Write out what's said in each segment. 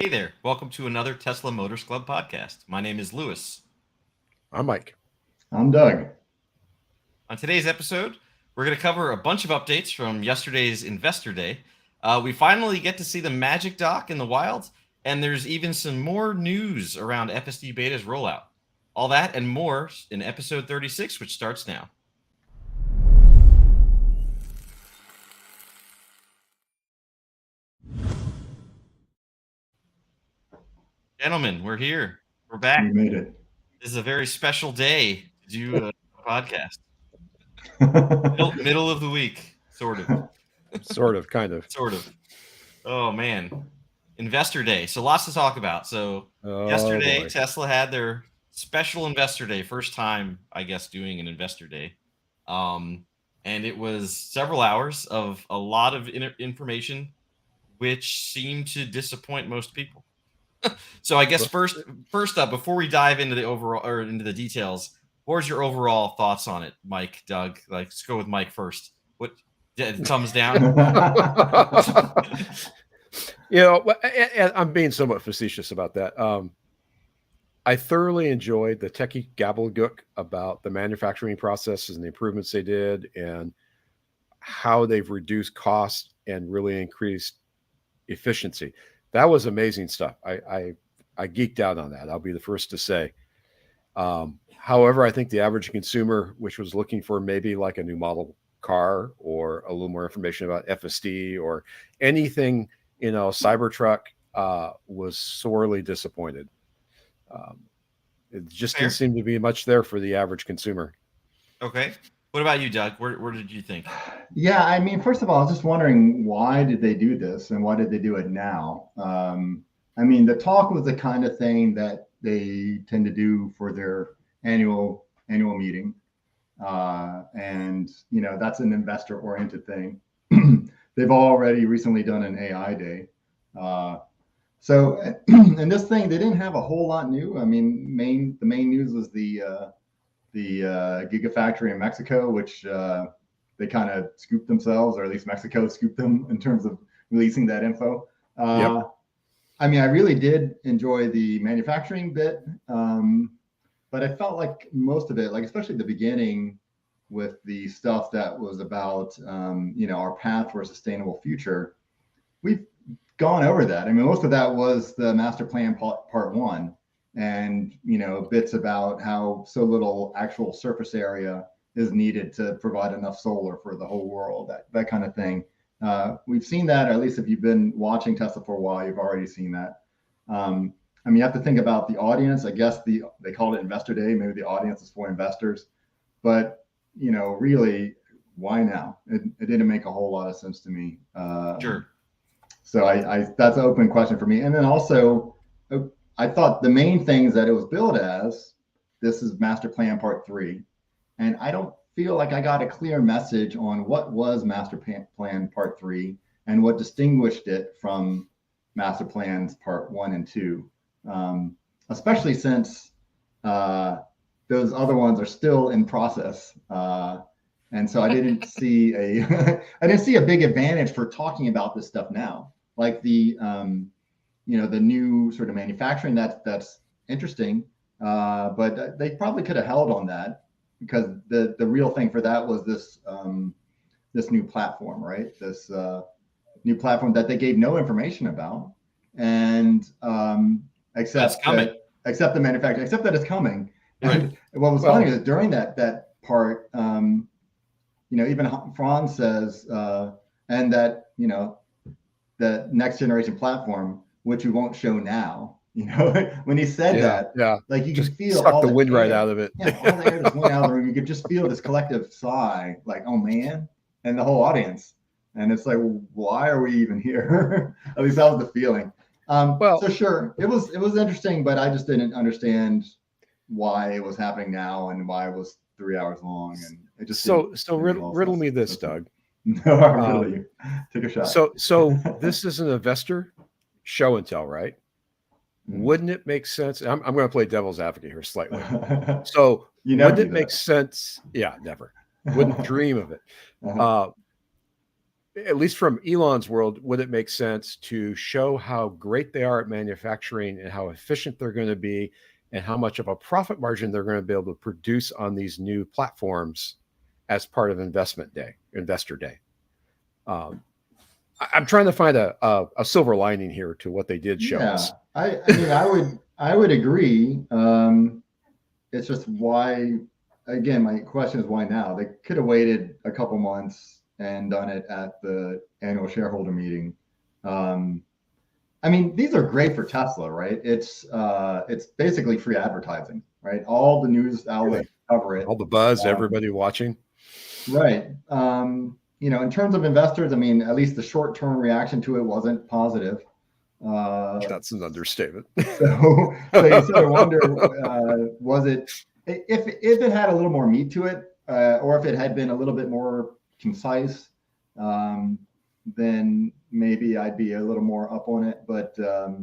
Hey there, welcome to another Tesla Motors Club podcast. My name is Lewis. I'm Mike. I'm Doug. On today's episode, we're going to cover a bunch of updates from yesterday's Investor Day. We finally get to see the Magic Dock in the wild, and there's even some more news around FSD Beta's rollout. All that and more in episode 36, which starts now. Gentlemen, we're here. We're back. We made it. This is a very special day to do a podcast. Middle of the week, sort of. Sort of, kind of. Sort of. Oh, man. Investor Day. So lots to talk about. So yesterday, boy. Tesla had their special Investor Day. First time, I guess, doing an Investor Day. And it was several hours of a lot of information, which seemed to disappoint most people. So I guess first up, before we dive into the overall or into the details, what are your overall thoughts on it, Mike, Doug? Let's go with Mike first. What thumbs down? I'm being somewhat facetious about that. I thoroughly enjoyed the techie gobbledygook about the manufacturing processes and the improvements they did and how they've reduced costs and really increased efficiency. That was amazing stuff. I geeked out on that. I'll be the first to say. However, I think the average consumer, which was looking for maybe like a new model car or a little more information about FSD or anything, Cybertruck, was sorely disappointed. It just Fair. didn't seem to be much there for the average consumer. Okay. What about you, Doug? Where did you think? Yeah, I mean, first of all, I was just wondering, why did they do this and why did they do it now? I mean, the talk was the kind of thing that they tend to do for their annual meeting. And, that's an investor-oriented thing. They've already recently done an AI day. So in this thing, they didn't have a whole lot new. I mean, the main news was the Gigafactory in Mexico, which they kind of scooped themselves, or at least Mexico scooped them in terms of releasing that info. Yep. I mean, I really did enjoy the manufacturing bit, but I felt like most of it, like especially the beginning with the stuff that was about, our path for a sustainable future, we've gone over that. I mean, most of that was the master plan part one. And bits about how so little actual surface area is needed to provide enough solar for the whole world, that kind of thing. We've seen that, or at least if you've been watching Tesla for a while, you've already seen that. I mean, you have to think about the audience. I guess they called it Investor Day. Maybe the audience is for investors, but really, why now? It didn't make a whole lot of sense to me. Sure. So that's an open question for me. And then also, I thought the main things that it was billed as, this is master plan part 3. And I don't feel like I got a clear message on what was master plan part 3 and what distinguished it from master plans part 1 and 2, especially since those other ones are still in process. And so I didn't see a big advantage for talking about this stuff now. Like the new sort of manufacturing, that's interesting, but they probably could have held on that, because the real thing for that was this new platform, right? This new platform that they gave no information about, and except the manufacturing, except that it's coming. Right. And what was funny is during that part, even Franz says, and that the next generation platform, which we won't show now. When he said that, like you could feel suck the wind right out of it. Yeah, all the air just went out of the room. You could just feel this collective sigh, like, oh man, and the whole audience. And it's like, why are we even here? At least that was the feeling. So sure, it was interesting, but I just didn't understand why it was happening now and why it was 3 hours long. And it just riddle me this, Doug. No, really. Take a shot. So this is an investor show and tell, right? Wouldn't it make sense? I'm going to play devil's advocate here slightly. So wouldn't it make sense? Yeah, never. Wouldn't dream of it. at least from Elon's world, would it make sense to show how great they are at manufacturing and how efficient they're going to be and how much of a profit margin they're going to be able to produce on these new platforms as part of Investor Day? I'm trying to find a silver lining here to what they did show us. I mean, I would agree. It's just why, again, my question is why now? They could have waited a couple months and done it at the annual shareholder meeting. I mean, these are great for Tesla, right? It's basically free advertising, right? All the news outlets cover it. All the buzz, everybody watching. Right. In terms of investors, I mean, at least the short-term reaction to it wasn't positive. That's an understatement. So you sort of wonder, was it, if it had a little more meat to it, or if it had been a little bit more concise, then maybe I'd be a little more up on it. But I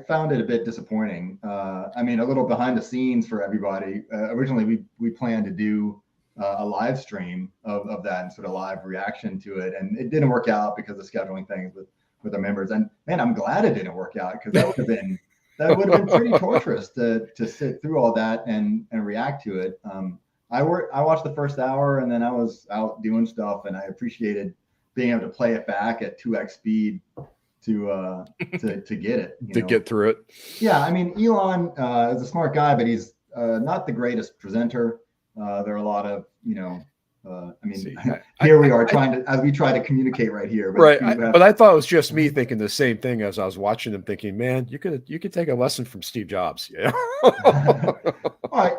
found it a bit disappointing. I mean, a little behind the scenes for everybody. Originally, we planned to do a live stream of that and sort of live reaction to it, and it didn't work out because of scheduling things with our members. And man, I'm glad it didn't work out, because that would have been pretty torturous to sit through all that and react to it. I watched the first hour, and then I was out doing stuff, and I appreciated being able to play it back at 2x speed to get it. Get through it. Yeah, I mean, Elon is a smart guy, but he's not the greatest presenter. There are a lot of, here we are as we try to communicate right here. But right. But I thought it was just me thinking the same thing as I was watching him, thinking, man, you could take a lesson from Steve Jobs. Yeah.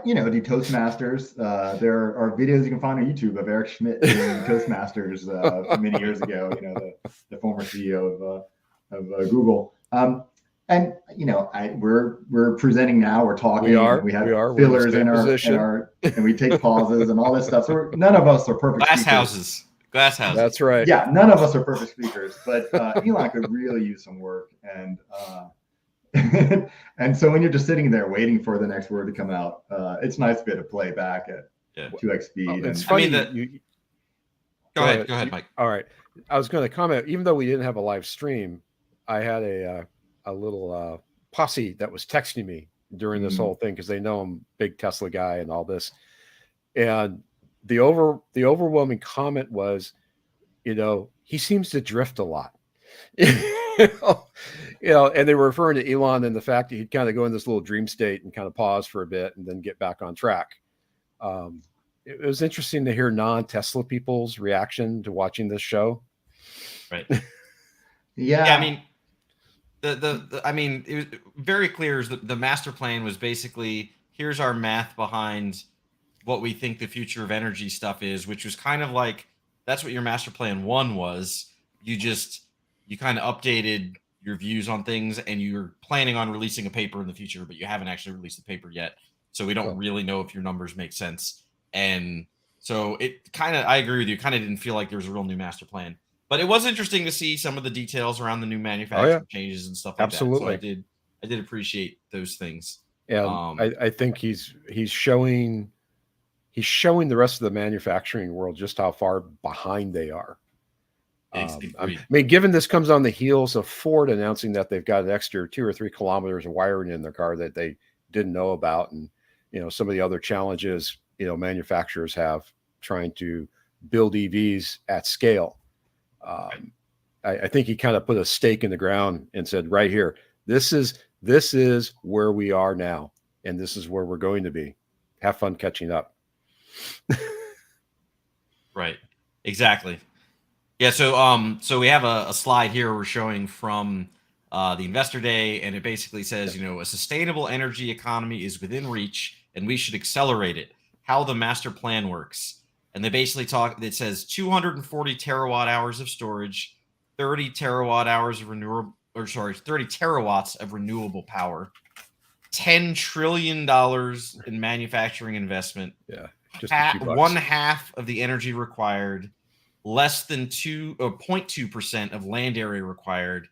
Do Toastmasters. There are videos you can find on YouTube of Eric Schmidt doing Toastmasters many years ago, the former CEO of Google. And we're presenting now. We're talking. We have fillers in our and we take pauses and all this stuff. So none of us are perfect. Glass houses. That's right. Yeah, none of us are perfect speakers, but Elon could really use some work. And and so when you're just sitting there waiting for the next word to come out, it's nice to be able to play back at 2x speed. It's funny. Go ahead, Mike. All right. I was going to comment. Even though we didn't have a live stream, I had a little posse that was texting me during this whole thing, because they know I'm a big Tesla guy and all this. And the overwhelming comment was, he seems to drift a lot. And they were referring to Elon and the fact that he'd kind of go in this little dream state and kind of pause for a bit and then get back on track. It was interesting to hear non-Tesla people's reaction to watching this show. Right. Yeah. I mean, it was very clear that the master plan was basically, here's our math behind what we think the future of energy stuff is, which was kind of like, that's what your master plan 1 was. You kind of updated your views on things, and you're planning on releasing a paper in the future, but you haven't actually released the paper yet. So we don't really know if your numbers make sense. And so I agree with you, kind of didn't feel like there was a real new master plan. But it was interesting to see some of the details around the new manufacturing changes and stuff like Absolutely. that. So I did appreciate those things. And I think he's showing the rest of the manufacturing world just how far behind they are. I mean, given this comes on the heels of Ford announcing that they've got an extra 2 or 3 kilometers of wiring in their car that they didn't know about, and some of the other challenges manufacturers have trying to build EVs at scale. I think he kind of put a stake in the ground and said, right here, this is where we are now, and this is where we're going to be. Have fun catching up. Right. Exactly. Yeah. So we have a slide here we're showing from the Investor Day, and it basically says, a sustainable energy economy is within reach, and we should accelerate it. How the master plan works. And they basically it says 240 terawatt hours of storage, 30 terawatts of renewable power, $10 trillion in manufacturing investment. Yeah. Just a few bucks. 1/2 of the energy required, less than 0.2% of land area required,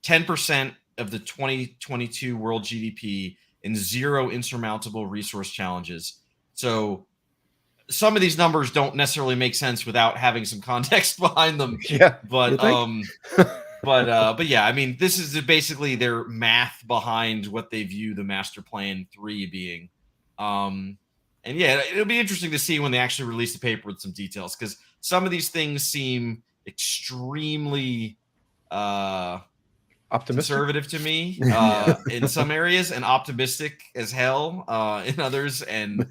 10% of the 2022 world GDP, and 0 insurmountable resource challenges. So some of these numbers don't necessarily make sense without having some context behind them. Yeah, But but yeah, I mean, this is basically their math behind what they view the master plan 3 being. And yeah, it'll be interesting to see when they actually release the paper with some details, because some of these things seem extremely optimistic, conservative to me in some areas, and optimistic as hell in others. And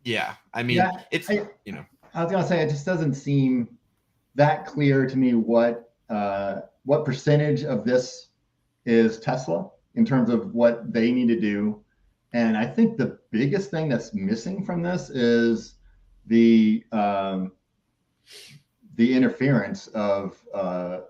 yeah, I mean, Yeah, it's I was gonna say, it just doesn't seem that clear to me what percentage of this is Tesla in terms of what they need to do. And I think the biggest thing that's missing from this is the interference of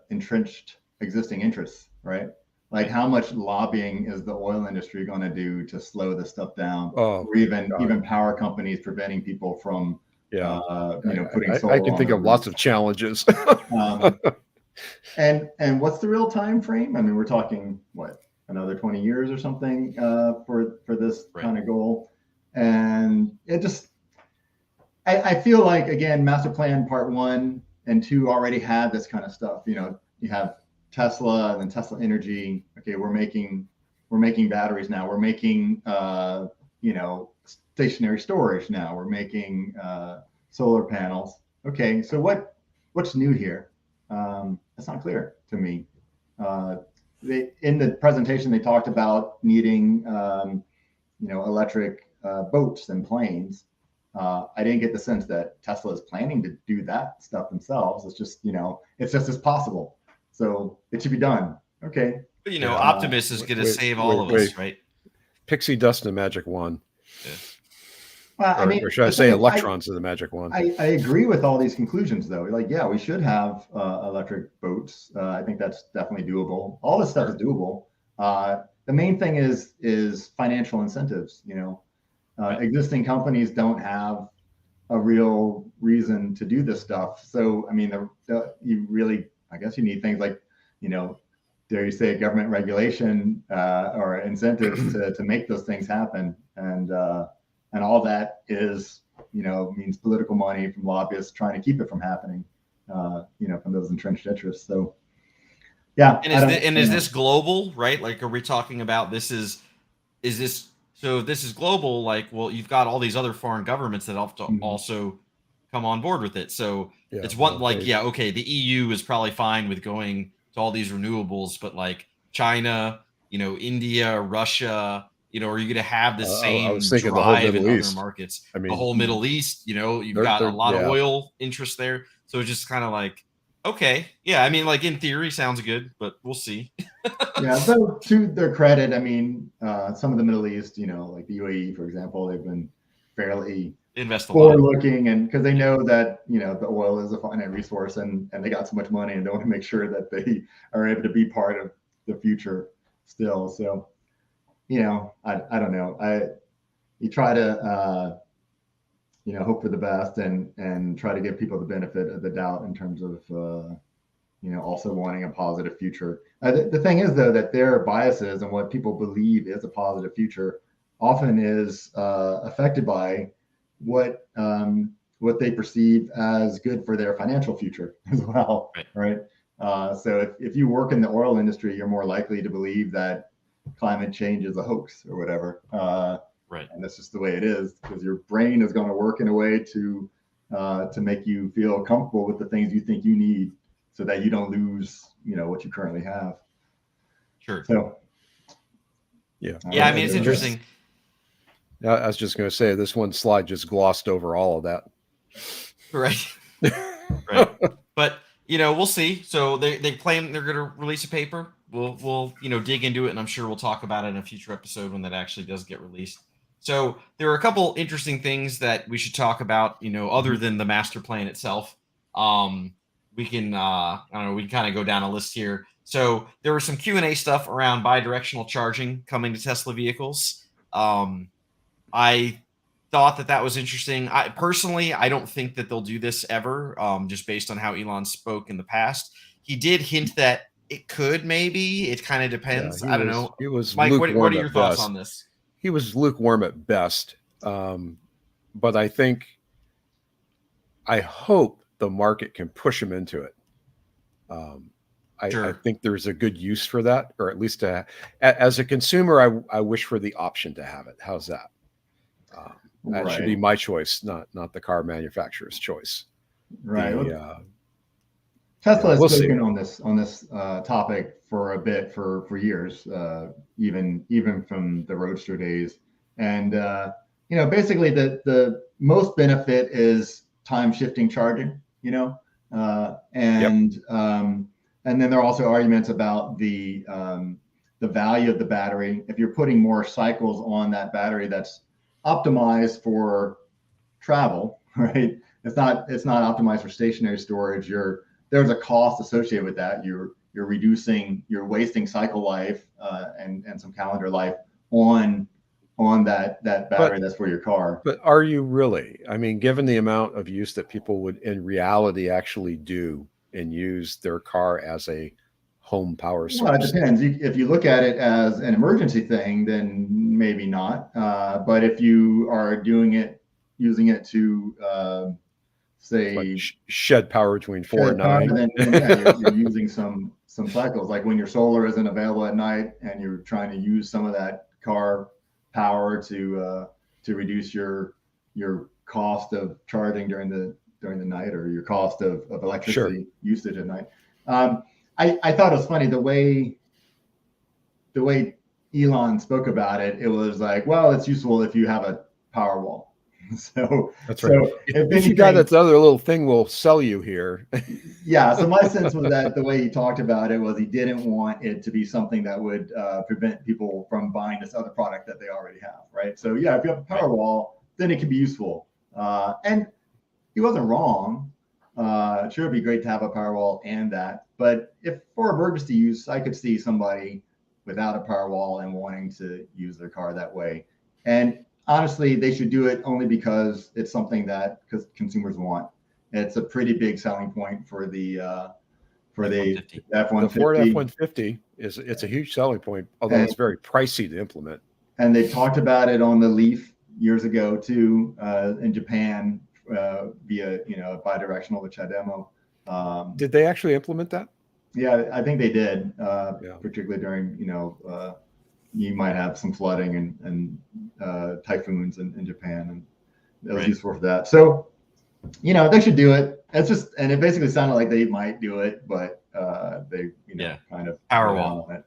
entrenched existing interests, right? Like, how much lobbying is the oil industry going to do to slow this stuff down, or even power companies preventing people from putting solar I can think of lots of challenges. And what's the real time frame? I mean, we're talking what, another 20 years or something for this kind of goal. And it just, I feel like, again, Master Plan Part 1 and 2 already had this kind of stuff. You have Tesla and then Tesla Energy. Okay, we're making batteries now. We're making stationary storage now. We're making solar panels. Okay, so what's new here? It's not clear to me. In the presentation, they talked about needing electric boats and planes. I didn't get the sense that Tesla is planning to do that stuff themselves. It's just it's possible. So it should be done. Okay. But Optimus is going to save all of us, right? Pixie dust and a magic wand. Yeah. Well, or should I say electrons are the magic wand? I agree with all these conclusions, though. Like, yeah, we should have electric boats. I think that's definitely doable. All this stuff is doable. The main thing is financial incentives. Existing companies don't have a real reason to do this stuff. So, I mean, you really, I guess you need things like, dare you say, government regulation or incentives to make those things happen. And all that is, means political money from lobbyists trying to keep it from happening, from those entrenched interests. So, yeah. And is this global, right? Like, are we talking about this so if this is global, like, well, you've got all these other foreign governments that have to also come on board with it. So it's okay, the EU is probably fine with going to all these renewables, but like China, India, Russia, are you going to have the same drive in other markets? I mean, the whole Middle East, you've got a lot of oil interest there. So it's just kind of like, okay, yeah, I mean, like, in theory sounds good, but we'll see. Yeah, so to their credit, I mean, some of the Middle East, like the UAE, for example, they've been fairly forward-looking, and because they know that the oil is a finite resource, and they got so much money, and they want to make sure that they are able to be part of the future still. So, I don't know. You try to hope for the best and try to give people the benefit of the doubt in terms of also wanting a positive future. The thing is, though, that their biases and what people believe is a positive future often is affected by what they perceive as good for their financial future as well, right? So if you work in the oil industry, you're more likely to believe that climate change is a hoax or whatever. Right. And that's just the way it is, because your brain is going to work in a way to make you feel comfortable with the things you think you need, so that you don't lose, what you currently have. Sure. So, yeah. I mean, it's interesting. I was just going to say, this one slide just glossed over all of that. Right. Right. But we'll see. So they claim they're going to release a paper. We'll dig into it, and I'm sure we'll talk about it in a future episode when that actually does get released. So there are a couple interesting things that we should talk about, other than the master plan itself. We can I don't know, we can kind of go down a list here. So there was some Q&A stuff around bidirectional charging coming to Tesla vehicles. I thought that was interesting. I don't think that they'll do this ever, just based on how Elon spoke in the past. He did hint that it could, maybe. It kind of depends. I don't know. It was Mike, what are your thoughts best. on this? He was lukewarm at best. but I hope the market can push them into it. I Sure. think there's a good use for that, or at least as a consumer, I wish for the option to have it. How's that? That should be Right. my choice, not the car manufacturer's choice. Right. Yeah, Tesla has we'll see. spoken on this topic for a bit for years, even from the Roadster days, and basically the most benefit is time shifting charging, and then there are also arguments about the value of the battery. If you're putting more cycles on that battery, that's optimized for travel, right? It's not optimized for stationary storage. There's a cost associated with that. You're wasting cycle life and some calendar life on that battery that's for your car. But are you really? I mean, given the amount of use that people would in reality actually do and use their car as a home power source? Well, it depends. If you look at it as an emergency thing, then maybe not. But if you are using it to say like shed power between 4 and 9, then yeah, you're using some cycles. Like when your solar isn't available at night and you're trying to use some of that car power to reduce your cost of charging during the night, or your cost of electricity usage at night. I thought it was funny the way Elon spoke about it. It was like, well, it's useful if you have a power wall. So that's right. So if you got that other little thing, we'll sell you here. Yeah. So my sense was that the way he talked about it was he didn't want it to be something that would prevent people from buying this other product that they already have, right? So yeah, if you have a power wall, then it can be useful. And he wasn't wrong. Sure, it'd be great to have a power wall and that, but if for emergency use, I could see somebody without a power wall and wanting to use their car that way. And honestly, they should do it only because it's something that consumers want. It's a pretty big selling point for the F-150. The Ford F-150 it's a huge selling point, although it's very pricey to implement. And they talked about it on the Leaf years ago too, in Japan, via a bidirectional, which I demo. Did they actually implement that? Yeah, I think they did. Particularly during you might have some flooding and typhoons in Japan, and it was useful for that. So, they should do it. It's just, and it basically sounded like they might do it, but they, kind of Powerwall.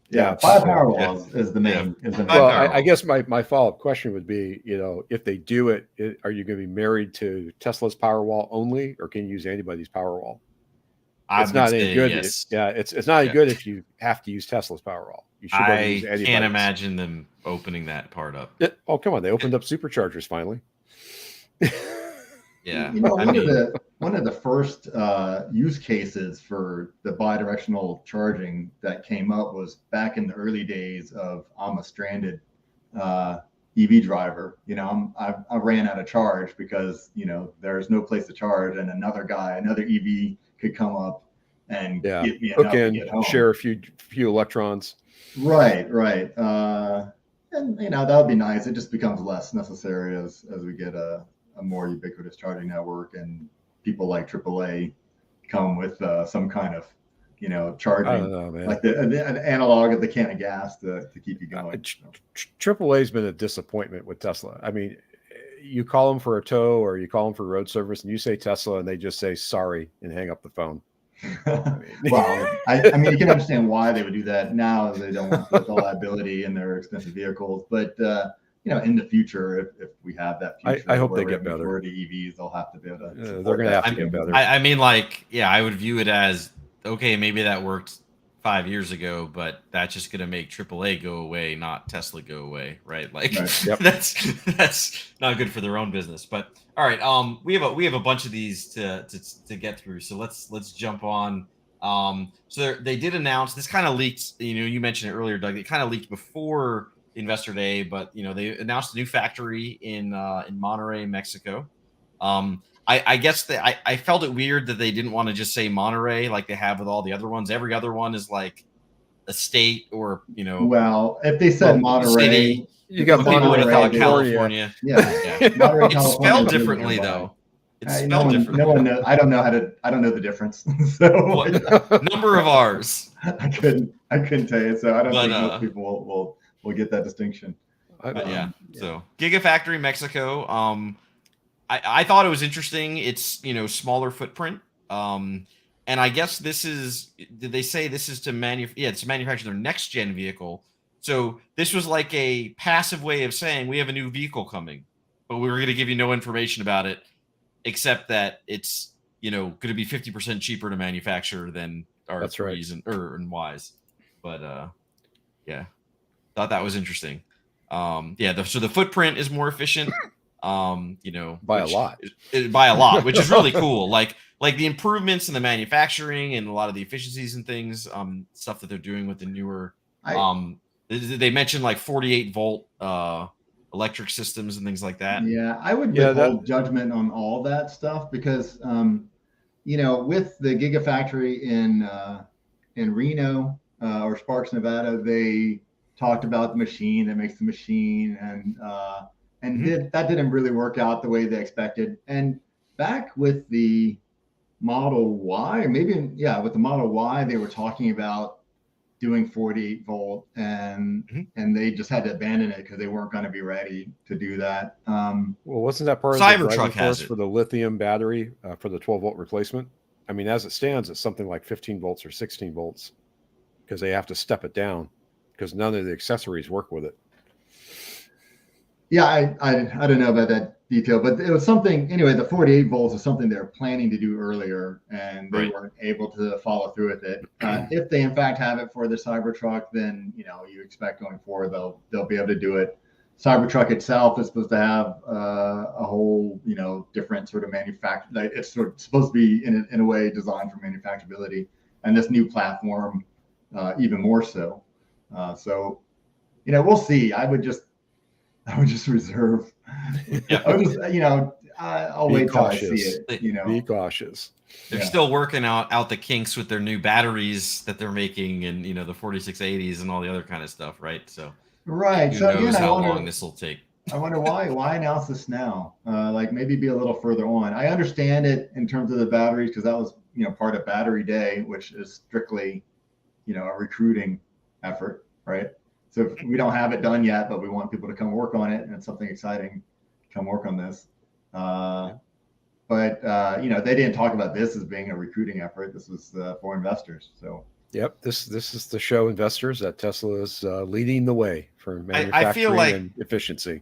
Yeah, power walls is the main. Is the main. Well, I guess my follow-up question would be, if they do it, are you going to be married to Tesla's Powerwall only, or can you use anybody's Powerwall? It's not any good. Yes. It's not any good if you have to use Tesla's Powerwall. You should use anybody's. Can't imagine them opening that part up. Oh, come on! They opened up Superchargers finally. Yeah, one of the first use cases for the bidirectional charging that came up was back in the early days of I'm a stranded EV driver. I ran out of charge because there's no place to charge, and another EV could come up and get me enough to get home. Share a few electrons. Right. And that would be nice. It just becomes less necessary as we get a more ubiquitous charging network, and people like AAA come with some kind of charging. I don't know, man. Like an analog of the can of gas to keep you going. AAA's been a disappointment with Tesla. I mean, you call them for a tow or you call them for road service, and you say Tesla, and they just say sorry and hang up the phone. Well, I mean, you can understand why they would do that now. They don't want the liability in their expensive vehicles, but in the future, if we have that future, I hope they get better. The EVs, they'll have to be able to. They're going to have to get better. I mean, I would view it as, okay, maybe that worked 5 years ago, but that's just going to make AAA go away, not Tesla go away, right? Like Yep. that's not good for their own business. But all right, we have a bunch of these to get through, so let's jump on. So they did announce, this kind of leaked. You mentioned it earlier, Doug. It kind of leaked before Investor Day, but they announced a new factory in Monterrey, Mexico. I guess that I felt it weird that they didn't want to just say Monterrey like they have with all the other ones. Every other one is like a state or Well, if they said Monterrey, You got People would have thought California. California. Yeah, Yeah. Monterey, It's California spelled is really differently nearby. though. It's No spelled one, differently. no one knows. I don't know the difference. So Number of R's. I couldn't tell you. So I don't But, think most people will get that distinction. But yeah. So Gigafactory Mexico. I thought it was interesting. It's smaller footprint. And I guess did they say this is to manufacture their next gen vehicle. So this was like a passive way of saying we have a new vehicle coming, but we were going to give you no information about it, except that it's going to be 50% cheaper to manufacture than our Threes and Ys. But yeah, thought that was interesting. So the footprint is more efficient. By a lot, which is really cool. Like the improvements in the manufacturing and a lot of the efficiencies and things, stuff that they're doing with the newer. They mentioned like 48 volt electric systems and things like that. Yeah, I would withhold judgment on all that stuff because with the Gigafactory in Reno or Sparks, Nevada, they talked about the machine that makes the machine and that didn't really work out the way they expected. And back with the Model Y, with the Model Y, they were talking about doing 48 volt and they just had to abandon it because they weren't going to be ready to do that. Well, wasn't that part of the driving force for the lithium battery for the 12 volt replacement? I mean, as it stands, it's something like 15 volts or 16 volts because they have to step it down because none of the accessories work with it. Yeah, I don't know about that detail, but it was something anyway. The 48 volts is something they were planning to do earlier, and they weren't able to follow through with it. If they in fact have it for the Cybertruck, then you expect going forward they'll be able to do it. Cybertruck itself is supposed to have a whole different sort of manufacture. It's supposed to be in a way designed for manufacturability, and this new platform even more so. So we'll see. I would just reserve. I would just, I'll wait till I see it. Be cautious. They're still working out the kinks with their new batteries that they're making, and the 4680s and all the other kind of stuff, right? So right. Who knows how long this will take? I wonder why announce this now? Maybe be a little further on. I understand it in terms of the batteries because that was part of Battery Day, which is strictly a recruiting effort, right? So if we don't have it done yet, but we want people to come work on it and it's something exciting, come work on this. But they didn't talk about this as being a recruiting effort. This was for investors. So yep, this is to show investors that Tesla is leading the way for manufacturing and efficiency.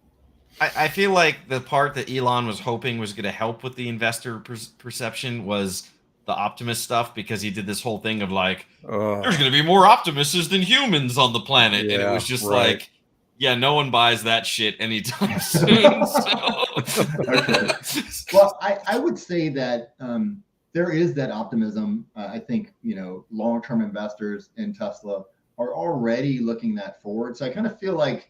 I feel like the part that Elon was hoping was going to help with the investor perception was the Optimus stuff, because he did this whole thing of like, there's going to be more Optimuses than humans on the planet. And it was just like, yeah, no one buys that shit anytime soon. Okay. Well, I would say that there is that optimism. I think, long-term investors in Tesla are already looking that forward. So I kind of feel like,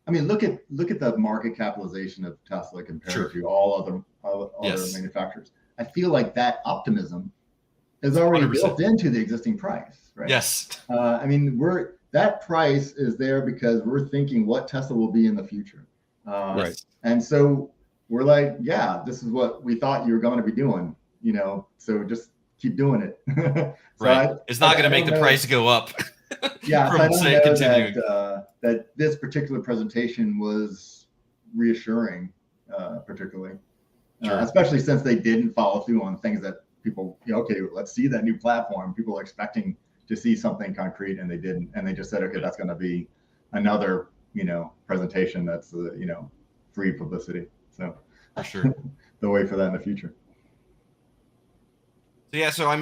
look at the market capitalization of Tesla compared to all other manufacturers. I feel like that optimism is already 100%. Built into the existing price, right? Yes. That price is there because we're thinking what Tesla will be in the future. Right. And so we're like, yeah, this is what we thought you were going to be doing, so just keep doing it. Right. It's not going to make the price go up. Yeah. So I don't know that this particular presentation was reassuring, particularly. Sure. Especially since they didn't follow through on things that people, okay, let's see that new platform. People are expecting to see something concrete, and they didn't. And they just said, okay, that's going to be another, presentation that's, free publicity. So for sure, they'll wait for that in the future. So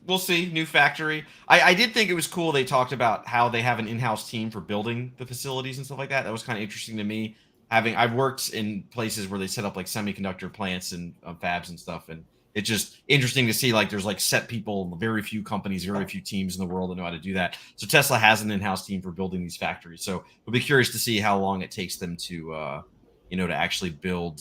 we'll see. New factory. I did think it was cool. They talked about how they have an in-house team for building the facilities and stuff like that. That was kind of interesting to me. I've worked in places where they set up like semiconductor plants and fabs and stuff, and it's just interesting to see like there's like set people, very few companies, very few teams in the world that know how to do that. So Tesla has an in-house team for building these factories. So we'll be curious to see how long it takes them to to actually build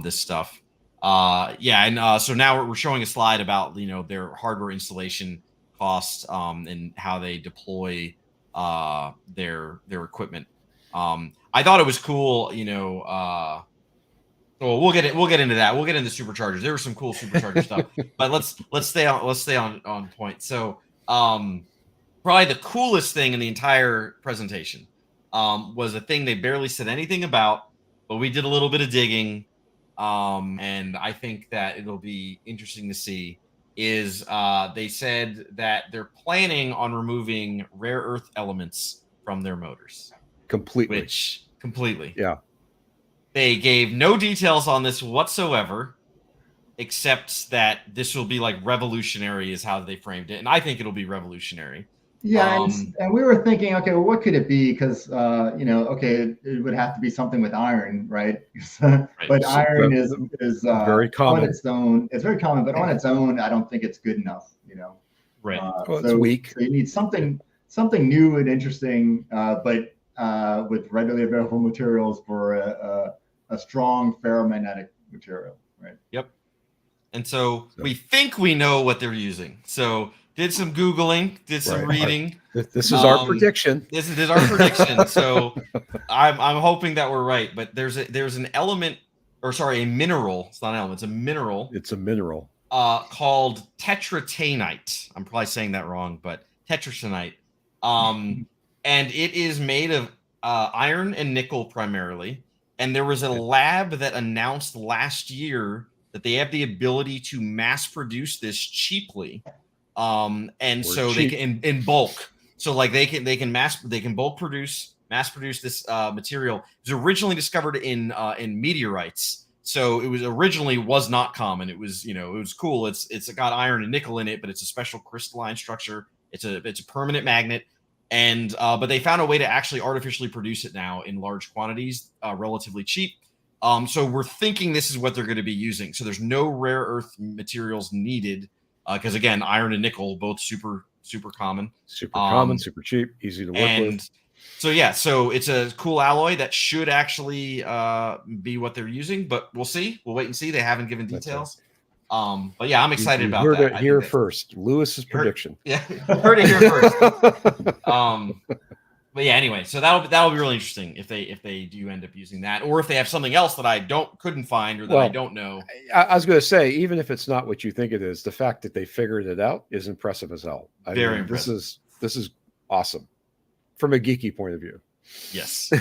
this stuff. So now we're showing a slide about their hardware installation costs and how they deploy their equipment. I thought it was cool, well, we'll get into that. We'll get into superchargers. There was some cool supercharger stuff, but let's stay on point. So, probably the coolest thing in the entire presentation was a thing they barely said anything about, but we did a little bit of digging, and I think that it'll be interesting to see. Is they said that they're planning on removing rare earth elements from their motors, Completely. Completely. Yeah. They gave no details on this whatsoever, except that this will be like revolutionary, is how they framed it, and I think it'll be revolutionary. Yeah, and we were thinking, okay, well, what could it be? Because okay, it would have to be something with iron, right? But iron is very common on its own. It's very common, but on its own, I don't think it's good enough. Right. It's weak. So you need something new and interesting, but with readily available materials for a strong ferromagnetic material, right? Yep. And so we think we know what they're using. So did some Googling, did some reading. This is our prediction. This is our prediction. So I'm hoping that we're right. But there's an element, or sorry, a mineral. It's not an element. It's a mineral. It's a mineral. Called tetratanite. I'm probably saying that wrong, but tetratanite. And it is made of iron and nickel primarily. And there was a lab that announced last year that they have the ability to mass produce this cheaply. They can in bulk. So like they can bulk produce, mass produce this material. It was originally discovered in meteorites. So it was originally was not common. It was, it was cool. It's got iron and nickel in it, but it's a special crystalline structure. It's a permanent magnet. And but they found a way to actually artificially produce it now in large quantities, relatively cheap. So we're thinking this is what they're going to be using. So there's no rare earth materials needed because again, iron and nickel both super common, super cheap, easy to work with. So it's a cool alloy that should actually be what they're using, but we'll see. We'll wait and see. They haven't given details. But yeah, I'm excited about that. Heard it here first. Lewis's prediction. Yeah, heard it here first. But yeah, anyway, so that'll be really interesting if they do end up using that, or if they have something else that I couldn't find or that I don't know. I was going to say, even if it's not what you think it is, the fact that they figured it out is impressive as hell. Very impressive. This is awesome from a geeky point of view. Yes.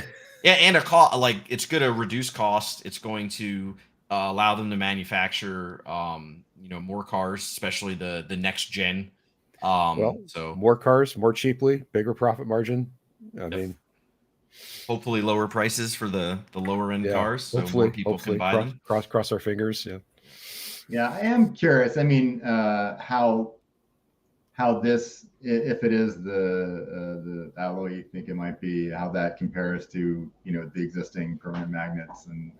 Yeah, and it's going to reduce cost. It's going to allow them to manufacture more cars, especially the next gen. So more cars, more cheaply, bigger profit margin. I mean, hopefully lower prices for the lower end cars, so more people can buy them. Cross our fingers. Yeah, I am curious. I mean, how this, if it is the alloy you think it might be, how that compares to the existing permanent magnets, and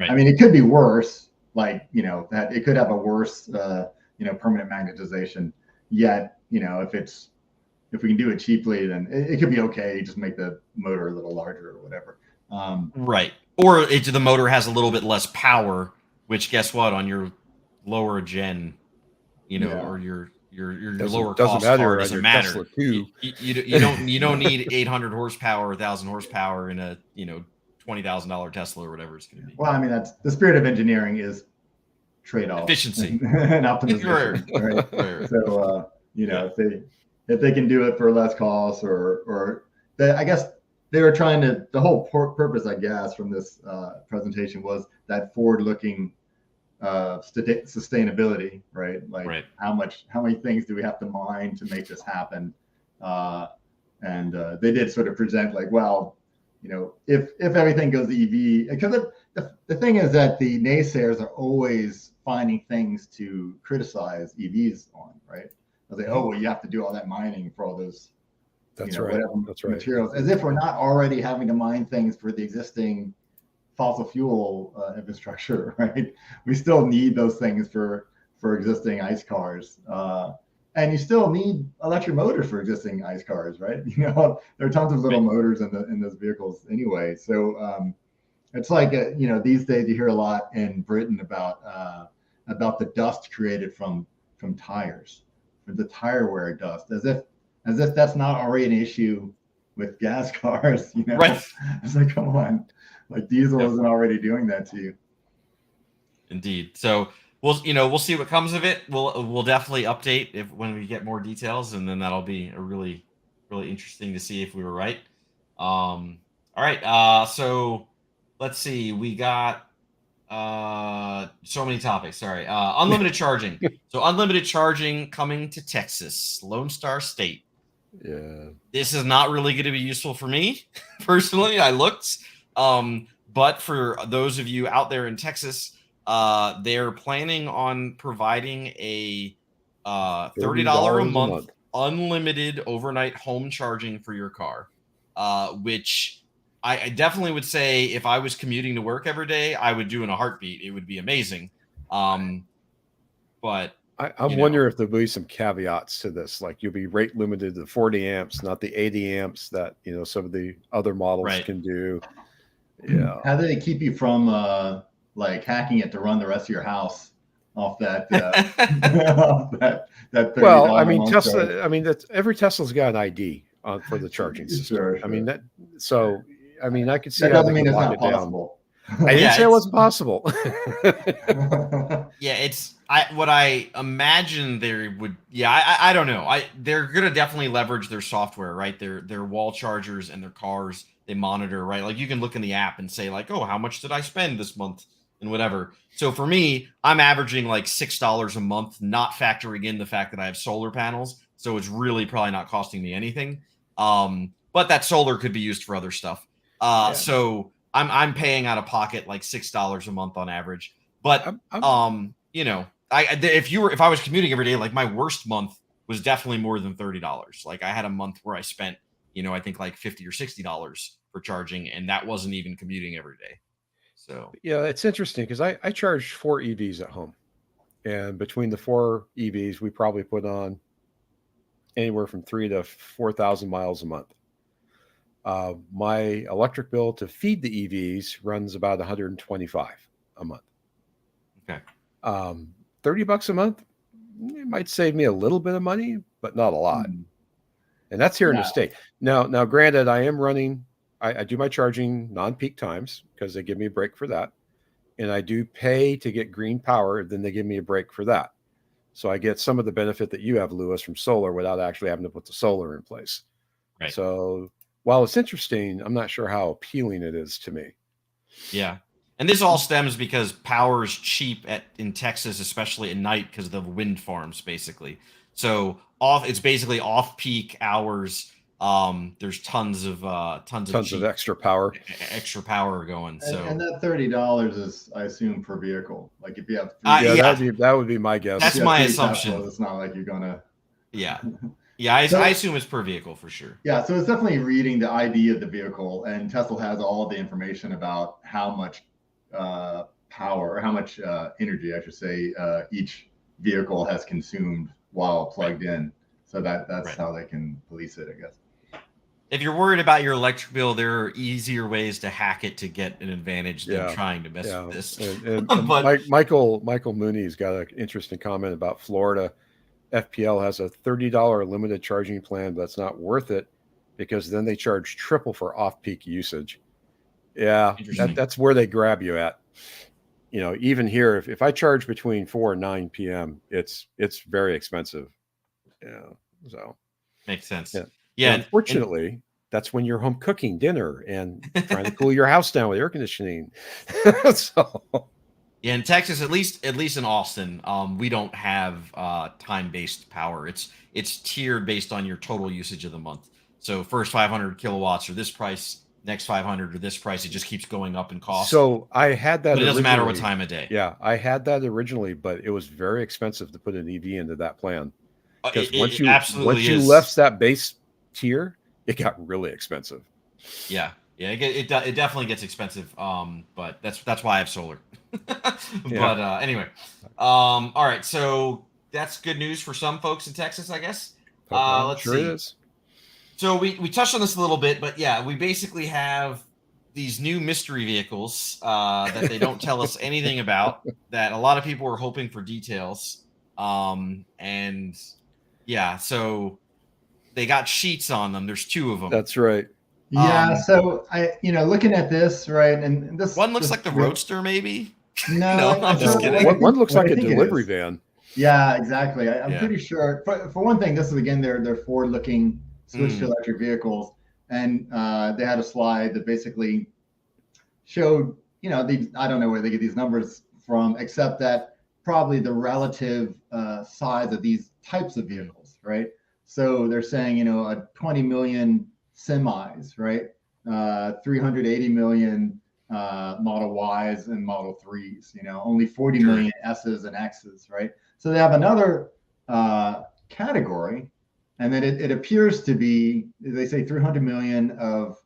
I mean, it could be worse. Like that it could have a worse permanent magnetization. Yet if we can do it cheaply, then it could be okay. Just make the motor a little larger or whatever. Right. Or the motor has a little bit less power, which guess what? On your lower gen, or your lower cost car doesn't matter. You don't need 800 horsepower, 1,000 horsepower in a $20,000 Tesla or whatever it's going to be. Well, I mean, that's the spirit of engineering is trade-off, efficiency, and optimization. Right? So if they can do it for less cost, or I guess they were trying to. The whole purpose, I guess, from this presentation was that forward-looking sustainability, right? Like how many things do we have to mine to make this happen? And they did sort of present like, well, if everything goes EV, because the thing is that the naysayers are always finding things to criticize EVs on, right? They say, oh, well, you have to do all that mining for all those materials, as if we're not already having to mine things for the existing fossil fuel infrastructure, right? We still need those things for existing ICE cars. And you still need electric motors for existing ICE cars, right? There are tons of little motors in those vehicles anyway. So it's like these days you hear a lot in Britain about the dust created from tires, for the tire wear dust, as if that's not already an issue with gas cars. Right. It's like, come on, like diesel isn't already doing that to you. Indeed. So we'll see what comes of it. We'll definitely update when we get more details, and then that'll be a really interesting to see if we were right. All right. So let's see. We got so many topics. Sorry. Unlimited charging. So unlimited charging coming to Texas, Lone Star State. Yeah. This is not really going to be useful for me personally. I looked, but for those of you out there in Texas, they're planning on providing a $30 a month unlimited overnight home charging for your car, which I definitely would say if I was commuting to work every day, I would do in a heartbeat. It would be amazing. But I'm wondering if there'll be some caveats to this, like you'll be rate limited to 40 amps, not the 80 amps that some of the other models can do. Yeah. How do they keep you from like hacking it to run the rest of your house off that? Off that well, I mean, Tesla. Charge. I mean, every Tesla's got an ID for the charging system. Sure. I mean that. So I mean, I could see that doesn't mean it's not possible. I didn't say it wasn't possible. Yeah, it's what I imagine there would. Yeah, I don't know. They're gonna definitely leverage their software, right? Their wall chargers and their cars. They monitor, right? Like you can look in the app and say like, oh, how much did I spend this month and whatever. So for me, I'm averaging like $6 a month, not factoring in the fact that I have solar panels. So it's really probably not costing me anything. But that solar could be used for other stuff. So I'm paying out of pocket like $6 a month on average. But if I was commuting every day, like my worst month was definitely more than $30. Like I had a month where I spent, I think like $50 or $60 for charging, and that wasn't even commuting every day. So yeah, it's interesting because I charge 4 EVs at home, and between the 4 EVs, we probably put on anywhere from 3,000 to 4,000 miles a month. My electric bill to feed the EVs runs about $125 a month. Okay. $30 a month, it might save me a little bit of money, but not a lot. And that's here in the state. Now, granted, I am running. I do my charging non-peak times because they give me a break for that, and I do pay to get green power. Then they give me a break for that, so I get some of the benefit that you have, Lewis, from solar without actually having to put the solar in place. Right. So while it's interesting, I'm not sure how appealing it is to me. Yeah. And this all stems because power is cheap in Texas, especially at night because of the wind farms, basically. So it's basically off-peak hours. There's tons of extra power going. And that $30 is, I assume, per vehicle. Like if you have that would be my guess. That's my assumption. It's not like you're gonna. Yeah. Yeah, I assume it's per vehicle for sure. Yeah, so it's definitely reading the ID of the vehicle, and Tesla has all the information about how much power or how much energy, I should say, each vehicle has consumed while plugged in. So that's how they can police it, I guess. If you're worried about your electric bill, there are easier ways to hack it to get an advantage than trying to mess with this. And Michael Mooney's got an interesting comment about Florida. FPL has a $30 limited charging plan, but it's not worth it because then they charge triple for off-peak usage. Yeah, that's where they grab you at. Even here, if I charge between 4 and 9 p.m., it's very expensive. Yeah, so makes sense. Yeah. Unfortunately, that's when you're home cooking dinner and trying to cool your house down with air conditioning. So. Yeah, in Texas, at least in Austin, we don't have time-based power. It's tiered based on your total usage of the month. So first 500 kilowatts are this price, next 500 or this price. It just keeps going up in cost. So I had that. But it doesn't matter what time of day. Yeah, I had that originally, but it was very expensive to put an EV into that plan. Because once you left that base tier, it got really expensive. Yeah, it definitely gets expensive. But that's why I have solar. But anyway, all right. So that's good news for some folks in Texas, I guess. Let's see. It is. So we touched on this a little bit, but yeah, we basically have these new mystery vehicles that they don't tell us anything about. That a lot of people are hoping for details. And yeah, so they got sheets on them. There's 2 of them. That's right. Yeah. So looking at this, right, and this One looks like the Roadster, maybe. No, No, I'm just kidding. One looks what like I a think it delivery is. van. Yeah, exactly. I'm Yeah. pretty sure. For one thing, this is again their forward-looking switch to electric vehicles, and they had a slide that basically showed, these, I don't know where they get these numbers from, except that probably the relative size of these types of vehicles, right? So they're saying, a 20 million semis, right? 380 million Model Ys and Model 3s, only 40 million S's and X's, right? So they have another category, and then it appears to be, they say 300 million of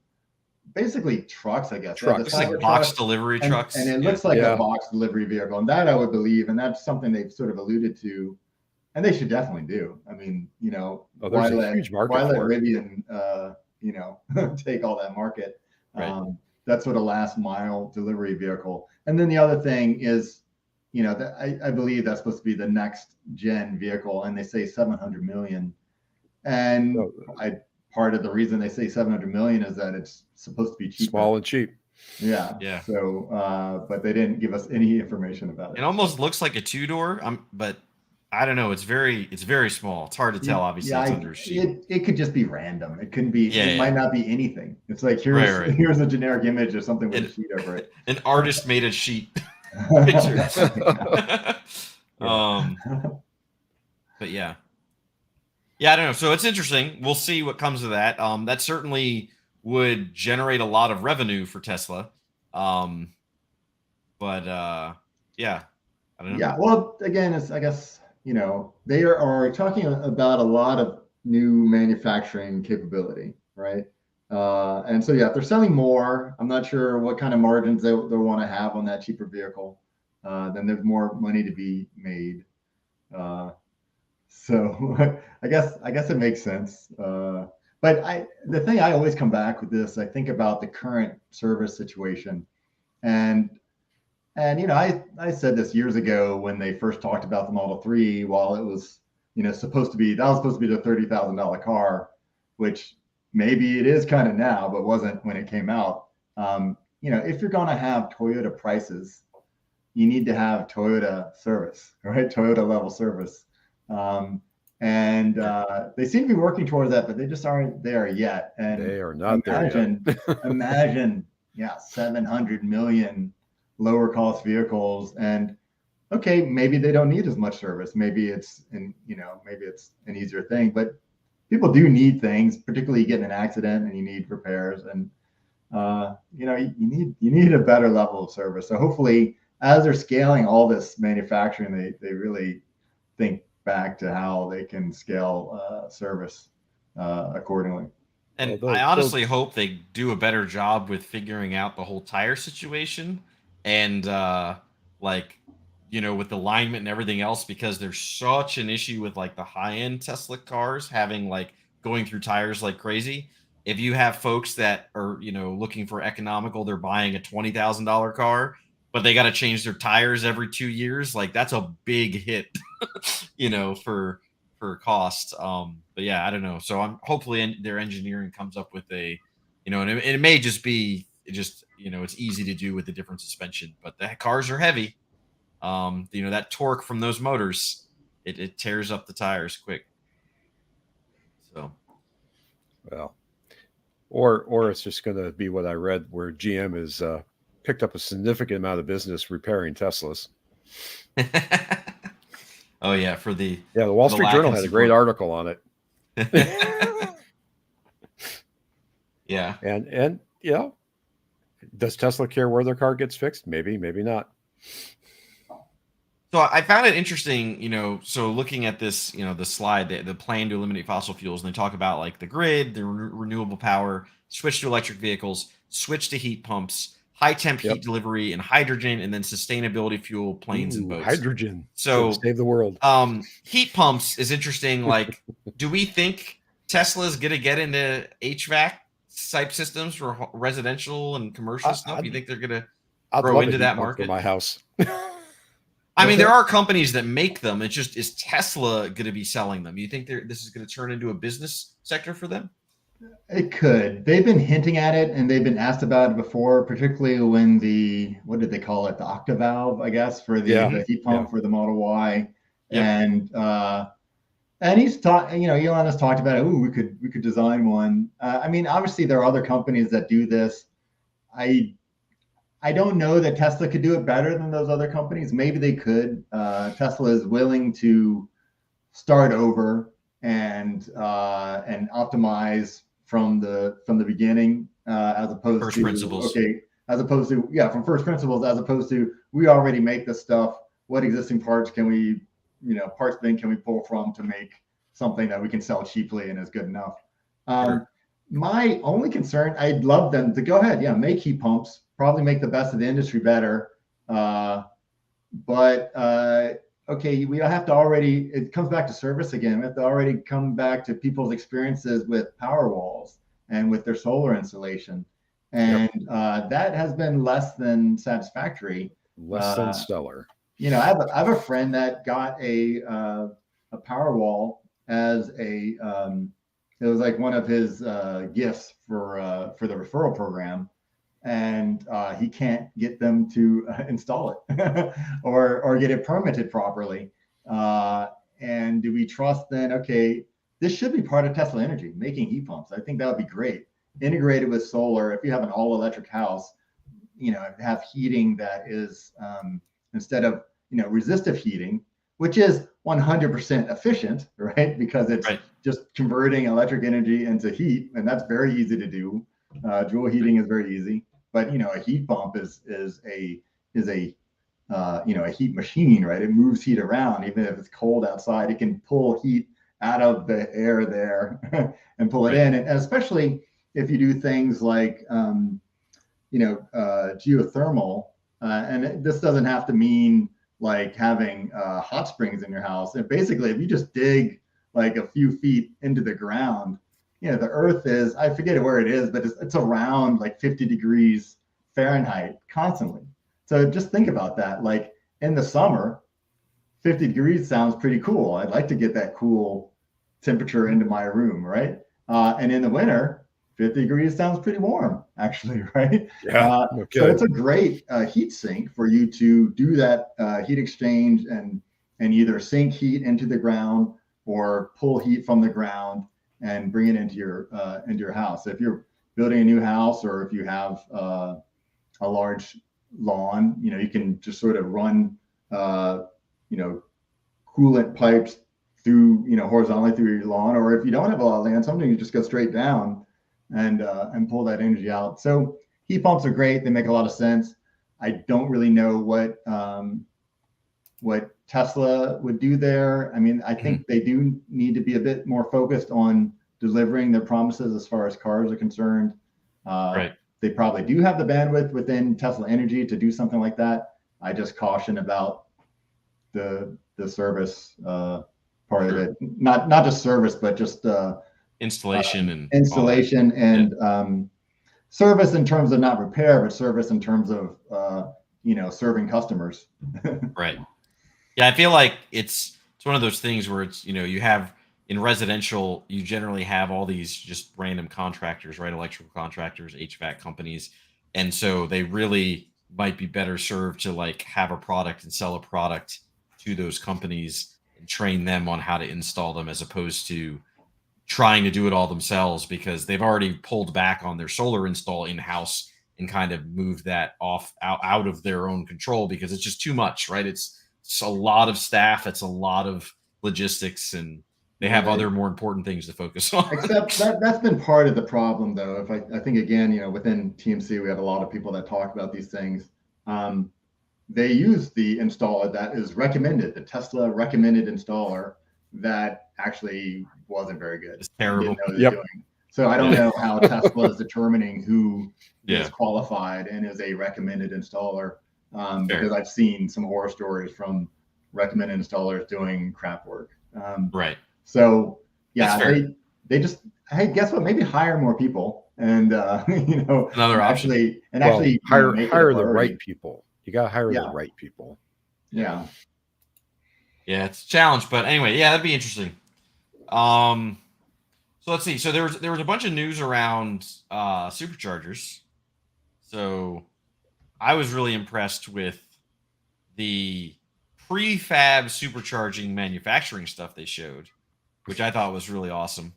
basically trucks, I guess. Trucks. Looks like box delivery trucks. And it looks like a box delivery vehicle. And that I would believe, and that's something they've sort of alluded to, and they should definitely do. I mean, there's a huge market why let for it. Rivian, take all that market? Right. That's sort of last mile delivery vehicle. And then the other thing is, I believe that's supposed to be the next gen vehicle, and they say 700 million. And part of the reason they say 700 million is that it's supposed to be cheap, small and cheap. Yeah. So, but they didn't give us any information about it. It almost looks like a 2-door, but I don't know. It's very small. It's hard to tell. Obviously, it's under a sheet. It could just be random. It couldn't be. It might not be anything. It's like here's a generic image of something with a sheet over it. An artist made a sheet picture. But yeah, I don't know. So it's interesting. We'll see what comes of that. That certainly would generate a lot of revenue for Tesla. But yeah, I don't know. Yeah. Well, again, I guess they are talking about a lot of new manufacturing capability, right? And so yeah, if they're selling more, I'm not sure what kind of margins they want to have on that cheaper vehicle. Then there's more money to be made. So I guess it makes sense. But the thing I always come back with this, I think about the current service situation, and I said this years ago when they first talked about the Model 3, while it was supposed to be the $30,000 car, which maybe it is kind of now, but wasn't when it came out. If you're going to have Toyota prices, you need to have Toyota service, right? Toyota level service. And they seem to be working towards that, but they just aren't there yet. And they are not there yet. Imagine, 700 million lower cost vehicles, and okay, maybe they don't need as much service. Maybe it's an easier thing, but people do need things, particularly you get in an accident and you need repairs, and you need a better level of service. So hopefully, as they're scaling all this manufacturing, they really think back to how they can scale service accordingly. And I honestly hope they do a better job with figuring out the whole tire situation, and with alignment and everything else, because there's such an issue with like the high-end Tesla cars having going through tires like crazy. If you have folks that are looking for economical, they're buying a $20,000 car, but they got to change their tires every 2 years. That's a big hit, for cost. But yeah, I don't know. So I'm hopefully their engineering comes up with a, and it may just be it's easy to do with the different suspension, but the cars are heavy. That torque from those motors, it tears up the tires quick. So, well, or it's just going to be what I read, where GM is picked up a significant amount of business repairing Teslas. Oh yeah, the Wall Street Journal had a great article on it. Yeah, and does Tesla care where their car gets fixed? Maybe not. So I found it interesting, so looking at this, the slide, the plan to eliminate fossil fuels, and they talk about the grid, the renewable power, switch to electric vehicles, switch to heat pumps, high temp heat delivery, and hydrogen, and then sustainability fuel planes and boats. Hydrogen. So save the world. Heat pumps is interesting. Do we think Tesla's going to get into HVAC type systems for residential and commercial stuff? You think they're going to grow into that market? For my house. I mean, there are companies that make them. It's just, is Tesla going to be selling them? You think this is going to turn into a business sector for them? It could. They've been hinting at it, and they've been asked about it before, particularly when what did they call it? The octavalve, I guess, for the heat pump for the Model Y. Yep. And he's taught, Elon has talked about it. Ooh, we could design one. I mean, obviously there are other companies that do this. I don't know that Tesla could do it better than those other companies. Maybe they could. Tesla is willing to start over and optimize from the beginning, as opposed first to principles. From first principles, as opposed to, we already make this stuff. What existing parts can we, parts bin can we pull from to make something that we can sell cheaply and is good enough? Sure. My only concern, I'd love them to go ahead, make heat pumps, probably make the best of the industry better. Okay, we have to already, it comes back to service again. We have to already come back to people's experiences with power walls and with their solar installation. And that has been less than satisfactory. Less than stellar. I have a friend that got a power wall as it was like one of his gifts for the referral program. And he can't get them to install it or get it permitted properly. And do we trust then, okay, this should be part of Tesla Energy, making heat pumps. I think that would be great. Integrated with solar, if you have an all-electric house, have heating that is, instead of, resistive heating, which is 100% efficient, right? Because it's just converting electric energy into heat, and that's very easy to do. Joule heating is very easy. But a heat pump is a heat machine, right? It moves heat around. Even if it's cold outside, it can pull heat out of the air there and pull it in. And especially if you do things like geothermal, and this doesn't have to mean like having hot springs in your house. And basically, if you just dig like a few feet into the ground, the earth is, I forget where it is, but it's around like 50 degrees Fahrenheit constantly. So just think about that. Like in the summer, 50 degrees sounds pretty cool. I'd like to get that cool temperature into my room, right? And in the winter, 50 degrees sounds pretty warm, actually, right? Yeah. So it's a great heat sink for you to do that heat exchange and either sink heat into the ground or pull heat from the ground and bring it into your house. So if you're building a new house, or if you have a large lawn, you can just sort of run coolant pipes through, horizontally through your lawn. Or if you don't have a lot of land, sometimes you just go straight down and pull that energy out. So heat pumps are great. They make a lot of sense. I don't really know what Tesla would do there. I mean, I think they do need to be a bit more focused on delivering their promises as far as cars are concerned. They probably do have the bandwidth within Tesla Energy to do something like that. I just caution about the service part of it. Not just service, but just installation and service in terms of not repair, but service in terms of serving customers. Right. Yeah, I feel like it's one of those things where it's, you have in residential, you generally have all these just random contractors, right? Electrical contractors, HVAC companies. And so they really might be better served to like have a product and sell a product to those companies and train them on how to install them, as opposed to trying to do it all themselves, because they've already pulled back on their solar install in-house and kind of moved that out of their own control, because it's just too much, right? It's a lot of staff. It's a lot of logistics, and they have other more important things to focus on. Except that's been part of the problem, though. If I think again, within TMC, we have a lot of people that talk about these things. They use the installer that is recommended, the Tesla recommended installer, that actually wasn't very good. It's terrible. So I don't know how Tesla is determining who is qualified and is a recommended installer, because I've seen some horror stories from recommended installers doing crap work. So they just, hey, guess what? Maybe hire more people, and another option. Actually hire the right people. You got to hire the right people. Yeah. Yeah, it's a challenge, but anyway, yeah, that'd be interesting. So let's see. So there was a bunch of news around superchargers. So I was really impressed with the prefab supercharging manufacturing stuff they showed, which I thought was really awesome.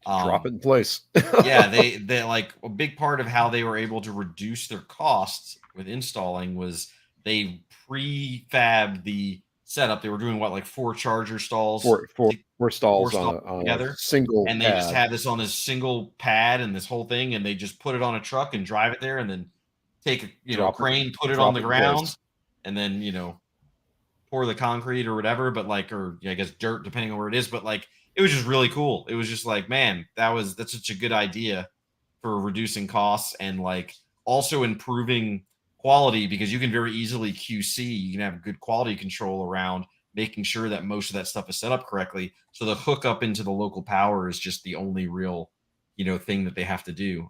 Drop it in place. Yeah, they like a big part of how they were able to reduce their costs with installing was they prefab the setup. They were doing what, like four charger stalls, four four stalls stalls on a together, single and they just pad. had this on this single pad and this whole thing, and they just put it on a truck and drive it there, and then take a Drop crane, put it on drop the it in ground, place. and then pour the concrete or whatever, but like, or I guess dirt, depending on where it is. But like, it was just really cool. It was just like, man, that's such a good idea for reducing costs and like also improving quality, because you can very easily QC. You can have good quality control around making sure that most of that stuff is set up correctly. So the hookup into the local power is just the only real, thing that they have to do.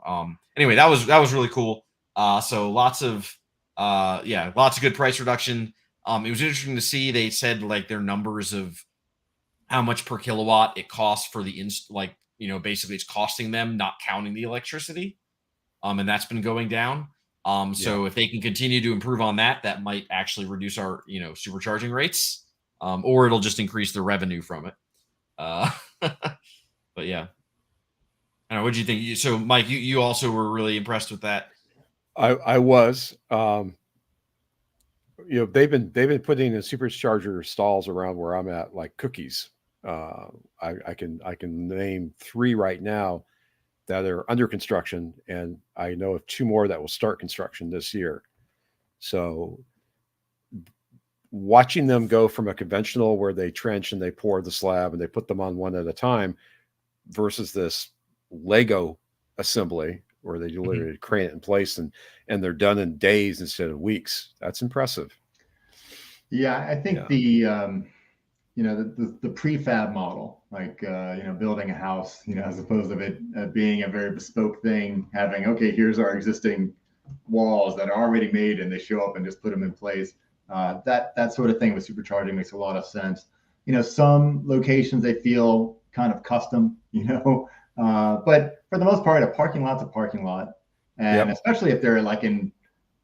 Anyway, that was really cool. So lots of good price reduction. It was interesting to see. They said like their numbers of how much per kilowatt it costs for the basically it's costing them, not counting the electricity. And that's been going down. So if they can continue to improve on that, that might actually reduce our, supercharging rates, or it'll just increase the revenue from it. But yeah, I don't know. What do you think? So Mike, you also were really impressed with that. I was. They've been putting in supercharger stalls around where I'm at like cookies. I can name 3 right now that are under construction, and I know of 2 more that will start construction this year. So watching them go from a conventional where they trench and they pour the slab and they put them on one at a time versus this Lego assembly where they literally crane it in place and they're done in days instead of weeks. That's impressive. Yeah, I think the prefab model, like building a house, as opposed to it being a very bespoke thing, having, okay, here's our existing walls that are already made and they show up and just put them in place. That sort of thing with supercharging makes a lot of sense. Some locations they feel kind of custom, but for the most part, a parking lot's a parking lot, and especially if they're like in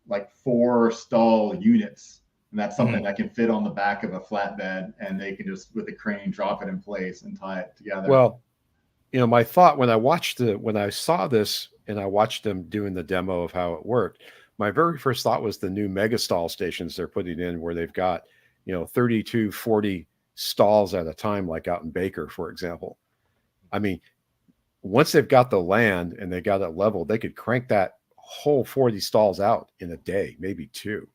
like 4 stall units, and that's something that can fit on the back of a flatbed, and they can just with a crane drop it in place and tie it together. Well, my thought when I saw this and I watched them doing the demo of how it worked, my very first thought was the new mega stall stations they're putting in where they've got, 32, 40 stalls at a time, like out in Baker, for example. I mean, once they've got the land and they got it leveled, they could crank that whole 40 stalls out in a day, maybe 2,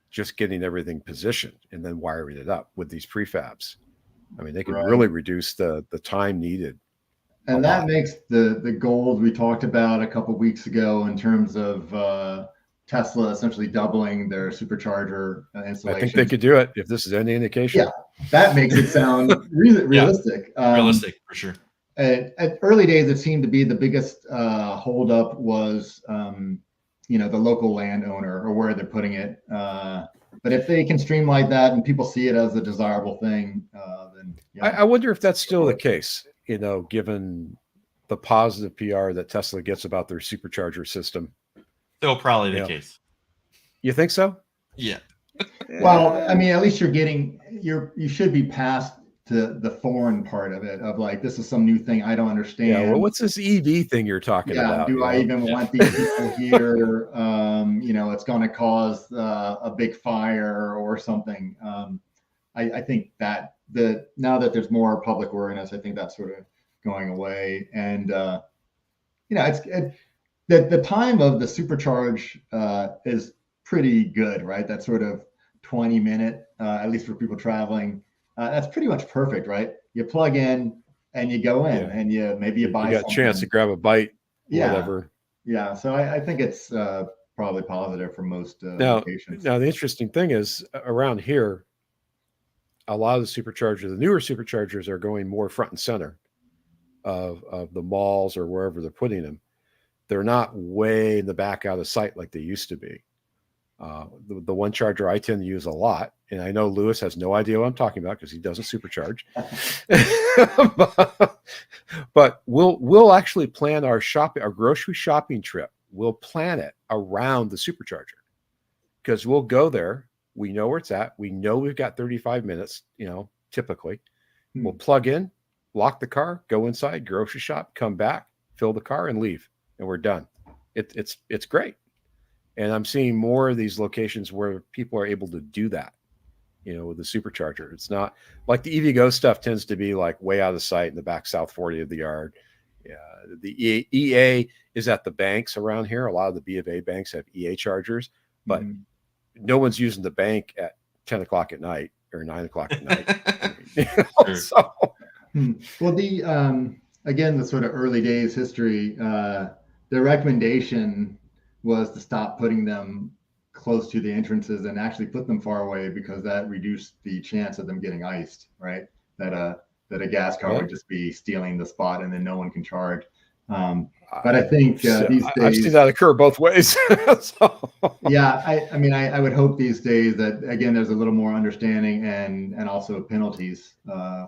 just getting everything positioned and then wiring it up with these prefabs. I mean, they could really reduce the time needed. And that makes the goals we talked about a couple of weeks ago in terms of Tesla essentially doubling their supercharger installation. I think they could do it if this is any indication. Yeah, that makes it sound realistic. Realistic for sure. At early days, it seemed to be the biggest holdup was the local landowner or where they're putting it. But if they can streamline that and people see it as a desirable thing, then I wonder if that's still the case. Given the positive PR that Tesla gets about their supercharger system. Still probably the case. You think so? Yeah. Well, I mean, at least you should be past the foreign part of it, of like, this is some new thing I don't understand. Yeah, well, what's this EV thing you're talking about? Do I even want these people here? It's going to cause a big fire or something. I think that now that there's more public awareness, I think that's sort of going away. And the time of the supercharge is pretty good, right? That sort of 20-minute, at least for people traveling. That's pretty much perfect, right? You plug in and you go in, and you buy. You got a chance to grab a bite, whatever. Yeah, so I think it's probably positive for most locations. Now the interesting thing is around here, a lot of the newer superchargers are going more front and center of the malls or wherever they're putting them. They're not way in the back out of sight like they used to be. The one charger I tend to use a lot and I know Lewis has no idea what I'm talking about because he doesn't supercharge. but we'll actually plan our grocery shopping trip. We'll plan it around the supercharger because we'll go there. We know where it's at. We know we've got 35 minutes, typically. We'll plug in, lock the car, go inside, grocery shop, come back, fill the car, and leave, and we're done. It's great. And I'm seeing more of these locations where people are able to do that, with the supercharger. It's not like the EVgo stuff tends to be like way out of sight in the back South 40 of the yard. Yeah, the EA is at the banks around here. A lot of the B of A banks have EA chargers, but no one's using the bank at 10 o'clock at night or 9 o'clock at night. So, well, again, the sort of early days history, the recommendation was to stop putting them close to the entrances and actually put them far away because that reduced the chance of them getting iced, right? That a gas car would just be stealing the spot and then no one can charge. But I think these days, I've seen that occur both ways. So. Yeah, I would hope these days that, again, there's a little more understanding and also penalties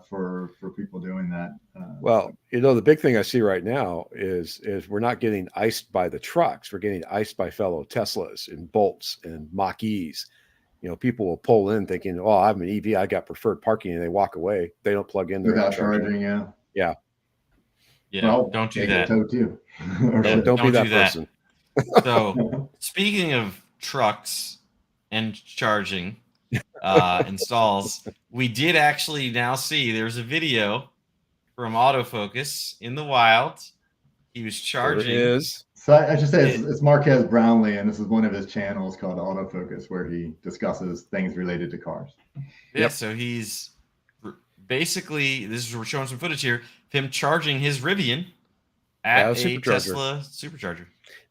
for people doing that. Well, the big thing I see right now is we're not getting iced by the trucks. We're getting iced by fellow Teslas and Bolts and Mach-E's. People will pull in thinking, "Oh, I'm an EV. I got preferred parking," and they walk away. They don't plug in. Without charging, yeah. Yeah. Yeah, well, don't do that. Too. Don't be that person. So, speaking of trucks and charging installs, we did actually now see there's a video from autofocus in the wild. He was charging. There it is. So I should say it's Marquez Brownlee, and this is one of his channels called Autofocus, where he discusses things related to cars. Yeah, so he's basically, we're showing some footage here, him charging his Rivian at a Tesla supercharger.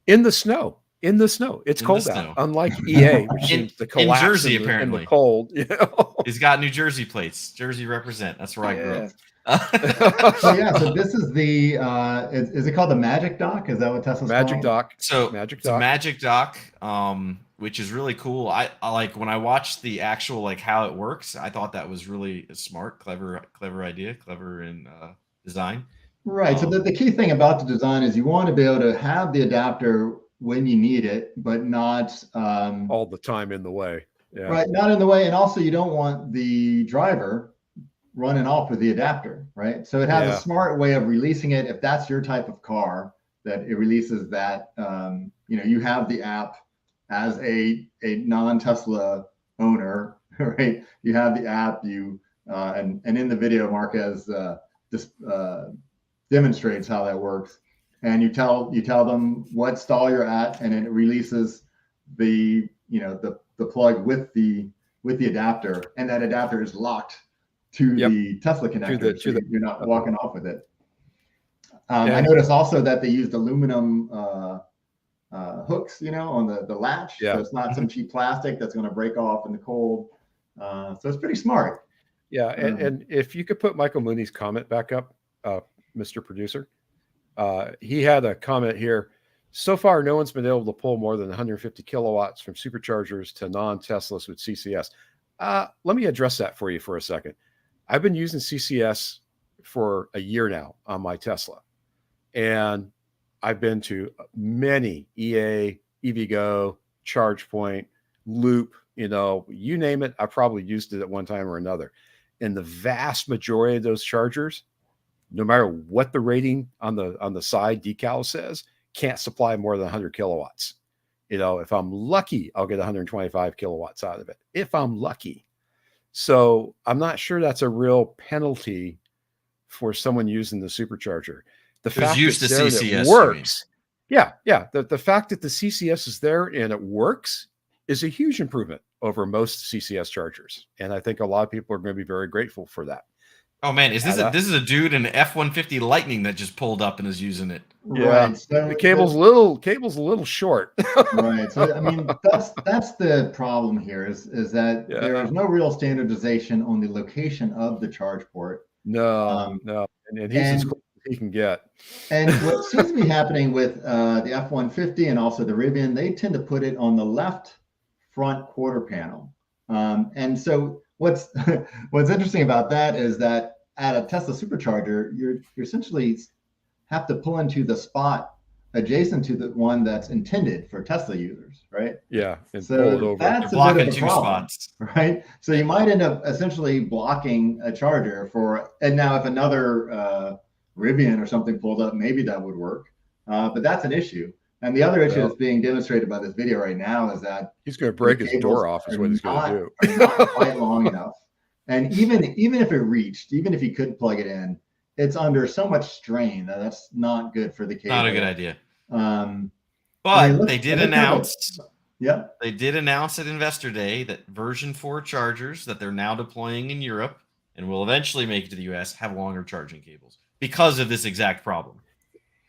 In the snow. It's cold out. Unlike EA, which seems to collapse in Jersey, apparently. In the cold. He's got New Jersey plates. Jersey represent. That's where I grew up. So this is the is it called the Magic Dock? Is that what Tesla's Magic called? Dock? So Magic Dock, which is really cool. I like when I watched the actual how it works. I thought that was really a smart, clever idea, clever in design. Right. So the key thing about the design is you want to be able to have the adapter when you need it, but not all the time in the way. Yeah. Right, not in the way, and also you don't want the driver running off with the adapter, right? So it has a smart way of releasing it. If that's your type of car, that it releases that. You have the app as a non-Tesla owner, right? You have the app. And in the video, Marquez demonstrates how that works. And you tell them what stall you're at, and it releases the plug with the adapter, and that adapter is locked to the Tesla connector. You're not walking off with it. I noticed also that they used aluminum hooks, on the latch. Yeah. So it's not some cheap plastic that's going to break off in the cold. So it's pretty smart. Yeah, and if you could put Michael Mooney's comment back up, Mr. Producer. He had a comment here. So far, no one's been able to pull more than 150 kilowatts from superchargers to non-Teslas with CCS. Let me address that for you for a second. I've been using CCS for a year now on my Tesla. And I've been to many EA, EVgo, ChargePoint, Loop, you name it. I probably used it at one time or another. And the vast majority of those chargers, no matter what the rating on the side decal says, can't supply more than 100 kilowatts. If I'm lucky, I'll get 125 kilowatts out of it. If I'm lucky. So I'm not sure that's a real penalty for someone using the supercharger. The fact used that to CCS it works. Yeah. The fact that the CCS is there and it works is a huge improvement over most CCS chargers. And I think a lot of people are going to be very grateful for that. Oh man, this is a dude in an F-150 Lightning that just pulled up and is using it. Yeah, right. So the cable's a little short. Right. So that's the problem here is that there is no real standardization on the location of the charge port. No. And he's as close as he can get. And what seems to be happening with the F-150 and also the Rivian, they tend to put it on the left front quarter panel. And so what's what's interesting about that is that at a Tesla supercharger, you're essentially have to pull into the spot adjacent to the one that's intended for Tesla users, right? Yeah, and So pull it over. that's You're a bit blocking of a two problem, spots. right? So you might end up essentially blocking a charger for, and now if another Rivian or something pulled up, maybe that would work. But that's an issue. And the other issue Well, that's being demonstrated by this video right now is that he's going to the break his cables door off is are what he's going to do. are not quite long enough. And even if it reached, even if you could plug it in, it's under so much strain that that's not good for the cable. Not a good idea. Um, But they did announce. Yeah. They did announce at Investor Day that version 4 chargers that they're now deploying in Europe and will eventually make it to the US have longer charging cables because of this exact problem.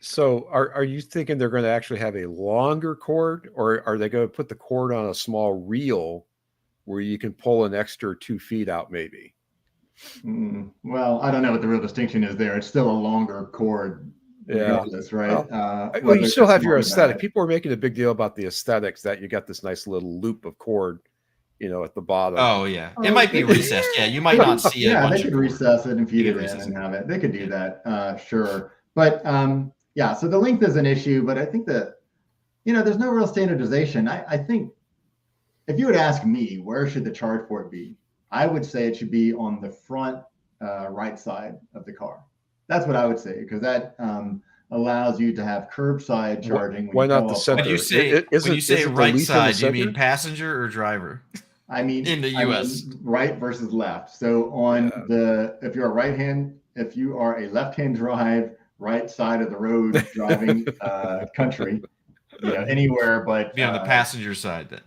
So are you thinking they're going to actually have a longer cord, or are they going to put the cord on a small reel where you can pull an extra 2 feet out maybe? Well, I don't know what the real distinction is there. It's still a longer cord regardless, right? Well, you still have your aesthetic. People are making a big deal about the aesthetics that you got this nice little loop of cord, at the bottom. Oh yeah, it might be recessed. Yeah, you might not see it. Yeah, they could recess it and feed it in and have it. They could do that, sure. But yeah, so the length is an issue, but I think that there's no real standardization. I think if you would ask me, where should the charge port be? I would say it should be on the front right side of the car. That's what I would say, because that allows you to have curbside charging. Why not the center? When you say right side, do you mean passenger or driver? I mean, in the US, right versus left. So on if you are a left-hand drive, right side of the road driving country, anywhere but be on the passenger side then.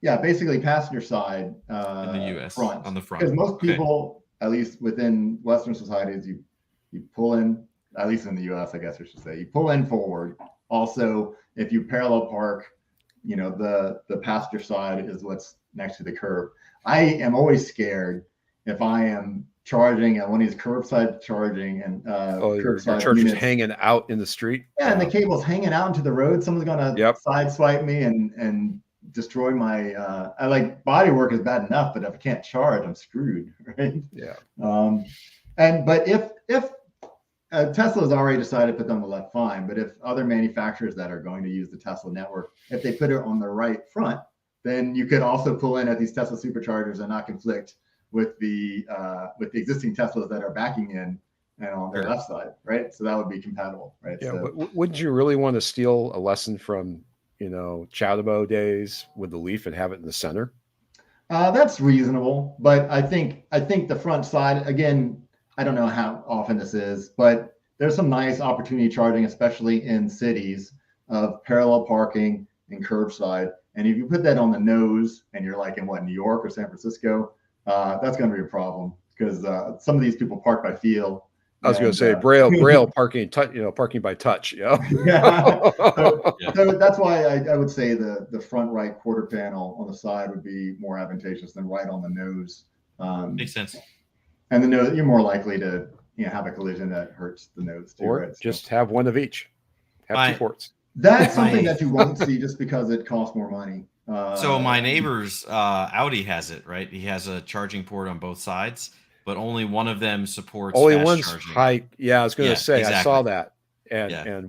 Yeah, basically passenger side in the US front. On the front. Because most people, at least within Western societies, you pull in, at least in the US, I guess I should say, you pull in forward. Also, if you parallel park, the passenger side is what's next to the curb. I am always scared if I am charging at one of these curbside charging and your charger's hanging out in the street. Yeah, and the cable's hanging out into the road. Someone's gonna sideswipe me and destroy my I like body work is bad enough, but if I can't charge, I'm screwed, right? Yeah. But if Tesla has already decided to put them on the left, fine. But if other manufacturers that are going to use the Tesla network, if they put it on the right front, then you could also pull in at these Tesla superchargers and not conflict with the existing Teslas that are backing in and on their left side, right? So that would be compatible, right? Yeah. So, wouldn't you really want to steal a lesson from Chadabo days with the Leaf and have it in the center? That's reasonable, but I think the front side, again, I don't know how often this is, but there's some nice opportunity charging, especially in cities, of parallel parking and curbside. And if you put that on the nose and you're like in New York or San Francisco, that's going to be a problem because some of these people park by feel. I was going to say braille parking, parking by touch. Yeah. So that's why I would say the front right quarter panel on the side would be more advantageous than right on the nose. Makes sense. And the nose, you're more likely to have a collision that hurts the nose too. Or right? just have one of each. Have 2 ports. That's something that you won't see just because it costs more money. So my neighbor's Audi has it, right? He has a charging port on both sides, but only one of them supports only fast one's charging. high. Yeah, I was going to say, exactly. I saw that. And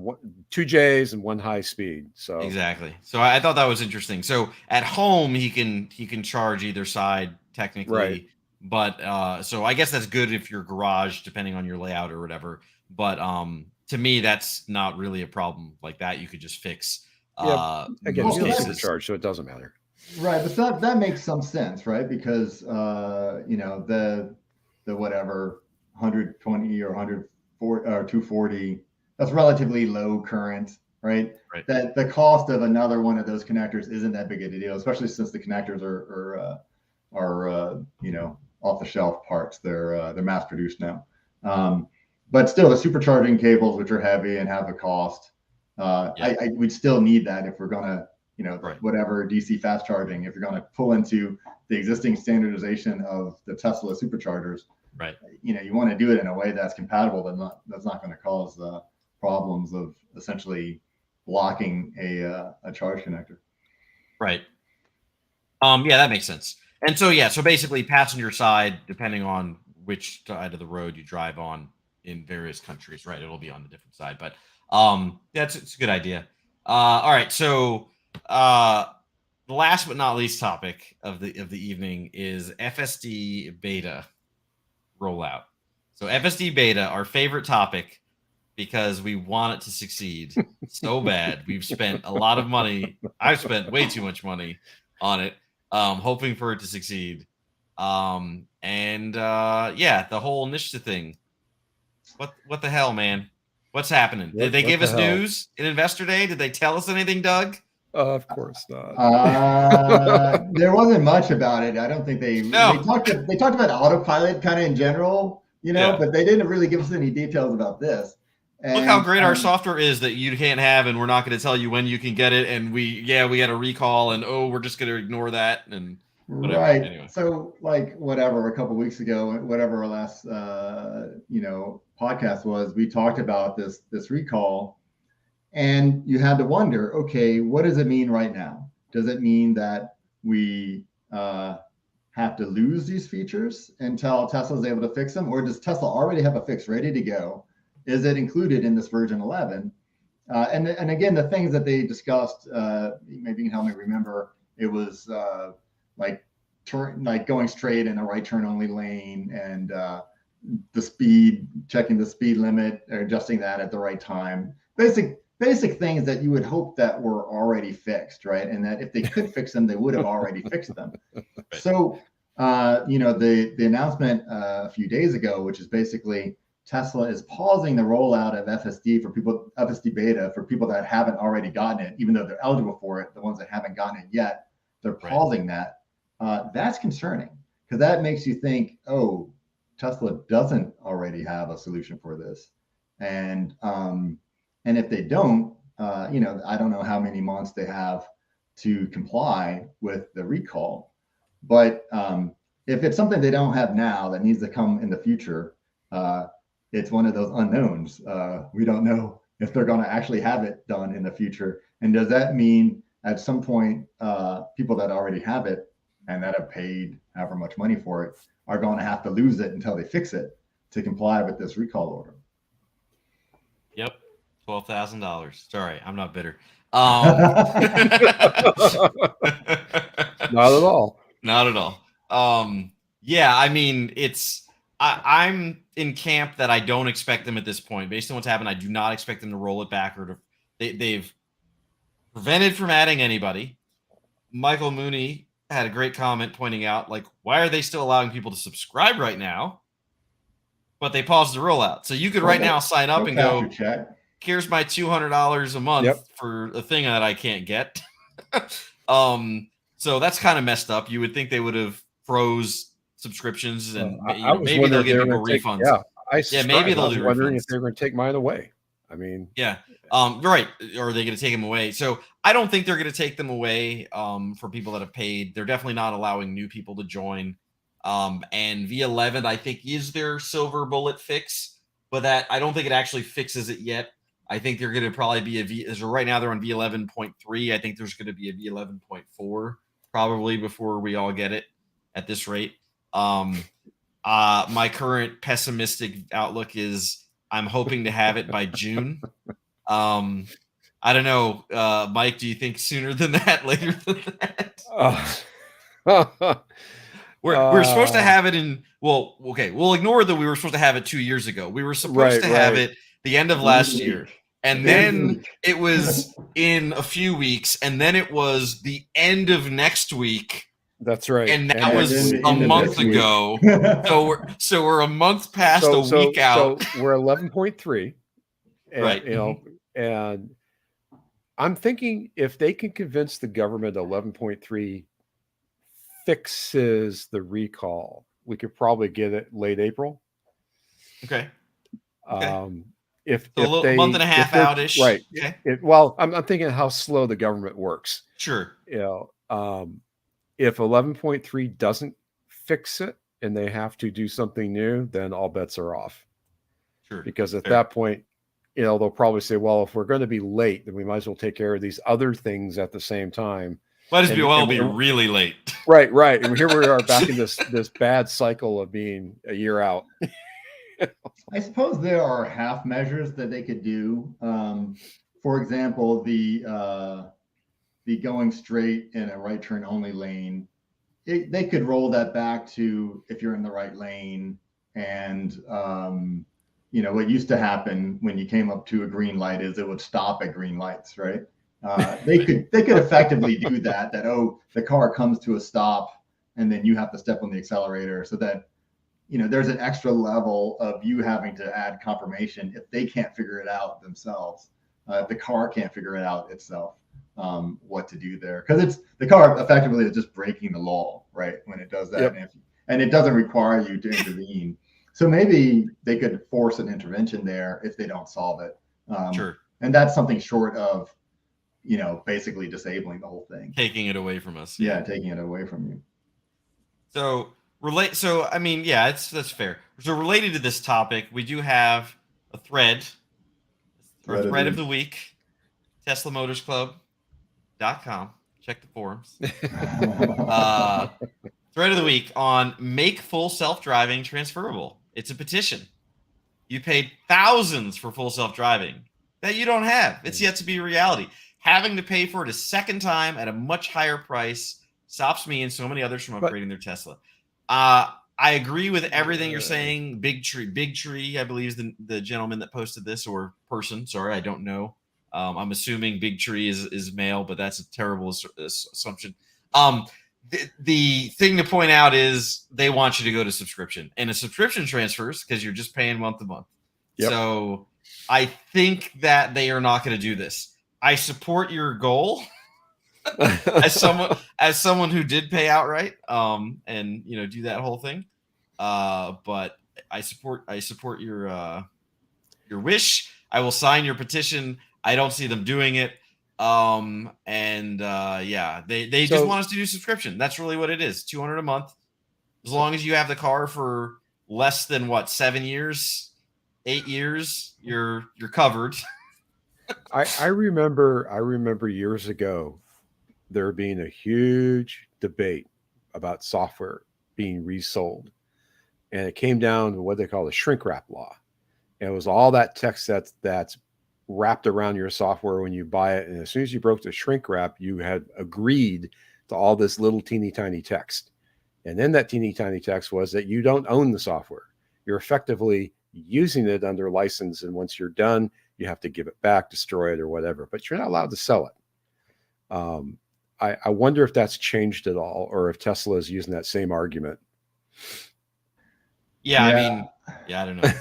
2 J's and 1 high speed. So exactly. So I thought that was interesting. So at home he can charge either side technically, right. But so I guess that's good if your garage, depending on your layout or whatever. But to me, that's not really a problem like that. You could just fix. Again, it's supercharged, so it doesn't matter. Right, but that makes some sense, right? Because the whatever 120 or 140 or 240, that's relatively low current, right? That the cost of another one of those connectors isn't that big a deal, especially since the connectors are off the shelf parts. They're mass produced now. But still, the supercharging cables, which are heavy and have a cost, we'd still need that if we're gonna, whatever DC fast charging, if you're gonna pull into the existing standardization of the Tesla superchargers, right? You want to do it in a way that's compatible, that's not going to cause problems of essentially blocking a charge connector. Right. Yeah, that makes sense. And so so basically, passenger side, depending on which side of the road you drive on in various countries, right? It'll be on the different side, but it's a good idea. All right, so the last but not least topic of the evening is FSD beta rollout. So FSD beta, our favorite topic, because we want it to succeed so bad. We've spent a lot of money. I've spent way too much money on it, hoping for it to succeed. The whole initiative thing. What the hell, man? What's happening? Did they give us news in Investor Day? Did they tell us anything, Doug? Of course not. There wasn't much about it. I don't think they talked about autopilot kind of in general, but they didn't really give us any details about this. And, look how great our software is that you can't have, and we're not going to tell you when you can get it. And we had a recall, and we're just going to ignore that and whatever. Right. Anyway. So whatever, a couple of weeks ago, whatever our last podcast was, we talked about this recall, and you had to wonder, okay, what does it mean right now? Does it mean that we have to lose these features until Tesla's able to fix them, or does Tesla already have a fix ready to go? Is it included in this version 11? And again, the things that they discussed, maybe you can help me remember, it was going straight in a right turn only lane, and the speed, checking the speed limit, or adjusting that at the right time. Basic things that you would hope that were already fixed, right? And that if they could fix them, they would have already fixed them. So, the announcement a few days ago, which is basically Tesla is pausing the rollout of FSD beta for people that haven't already gotten it, even though they're eligible for it. The ones that haven't gotten it yet, they're pausing that. That's concerning, because that makes you think, oh, Tesla doesn't already have a solution for this. And if they don't, I don't know how many months they have to comply with the recall. But if it's something they don't have now that needs to come in the future, it's one of those unknowns. We don't know if they're going to actually have it done in the future. And does that mean at some point, people that already have it and that have paid however much money for it are going to have to lose it until they fix it to comply with this recall order? Yep. $12,000. Sorry, I'm not bitter. Not at all. Not at all. I mean, I'm in camp that I don't expect them at this point. Based on what's happened, I do not expect them to roll it back, or they've prevented from adding anybody. Michael Mooney had a great comment pointing out, why are they still allowing people to subscribe right now? But they paused the rollout. So you could right now sign up and go, here's my $200 a month for a thing that I can't get. So that's kind of messed up. You would think they would have froze subscriptions, and maybe they'll give people refunds. Maybe they'll do refunds. Wondering if they're going to take mine away. I mean, right. Or are they going to take them away? So I don't think they're going to take them away for people that have paid. They're definitely not allowing new people to join. And V11, I think, is their silver bullet fix, but that I don't think it actually fixes it yet. I think they're going to probably be right now they're on V11.3. I think there's going to be a V11.4 probably before we all get it at this rate. My current pessimistic outlook is I'm hoping to have it by June. I don't know, Mike, do you think sooner than that, later than that? We're supposed to have it in, we'll ignore that we were supposed to have it 2 years ago. We were supposed to have it the end of last year. And then it was in a few weeks, and then it was the end of next week. That's right. And that was a month ago. So we're a month past a week out. So we're 11.3. Right. And I'm thinking if they can convince the government 11.3 fixes the recall, we could probably get it late April. Okay. If a month and a half outish, right? Okay. I'm thinking how slow the government works. Sure. If 11.3 doesn't fix it and they have to do something new, then all bets are off. Sure. Because at that point, they'll probably say, well, if we're going to be late, then we might as well take care of these other things at the same time. Might as And- well and be we- really late. Right. And here we are back in this bad cycle of being a year out. I suppose there are half measures that they could do. For example, the going straight in a right turn only lane. They could roll that back to if you're in the right lane. And what used to happen when you came up to a green light is it would stop at green lights, right? They could effectively do that. The car comes to a stop and then you have to step on the accelerator, so that there's an extra level of you having to add confirmation if they can't figure it out themselves. If the car can't figure it out itself, what to do there, because the car effectively is just breaking the law, right, when it does that. Yep. And it doesn't require you to intervene. So maybe they could force an intervention there if they don't solve it. Sure. And that's something short of, basically disabling the whole thing. Taking it away from us. Yeah, taking it away from you. So I mean, yeah, that's fair. So related to this topic, we do have a thread of the week, TeslaMotorsClub.com. Check the forums. Thread of the week on make full self-driving transferable. It's a petition. You paid thousands for full self-driving that you don't have. It's yet to be a reality. Having to pay for it a second time at a much higher price stops me and so many others from upgrading their Tesla. I agree with everything you're saying. Big Tree, I believe is the gentleman that posted this, or person. Sorry, I don't know. I'm assuming Big Tree is male, but that's a terrible assumption. The thing to point out is they want you to go to subscription, and a subscription transfers because you're just paying month to month. Yep. So I think that they are not going to do this. I support your goal as someone who did pay outright, and do that whole thing. But I support your wish. I will sign your petition. I don't see them doing it. They just want us to do subscription. That's really what it is. $200 a month. As long as you have the car for less than 7 years, 8 years, you're covered. I remember years ago there being a huge debate about software being resold, and it came down to what they call the shrink wrap law. And it was all that text that's wrapped around your software when you buy it, and as soon as you broke the shrink wrap, you had agreed to all this little teeny tiny text. And then that teeny tiny text was that you don't own the software. You're effectively using it under license, and once you're done, you have to give it back, destroy it, or whatever, but you're not allowed to sell it. I wonder if that's changed at all, or if Tesla is using that same argument. I mean, I don't know.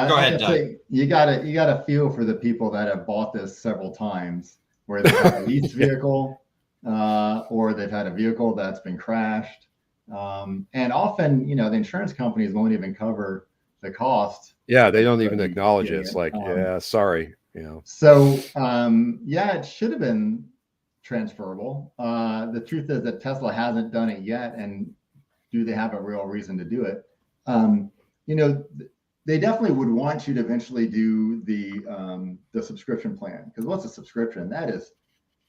Go ahead, Doug. You gotta feel for the people that have bought this several times, where they've had a leased vehicle, or they've had a vehicle that's been crashed, and often the insurance companies won't even cover the cost. Yeah, they don't even acknowledge it. It's like, sorry, So it should have been transferable. The truth is that Tesla hasn't done it yet, and do they have a real reason to do it? They definitely would want you to eventually do the subscription plan, because what's a subscription? That is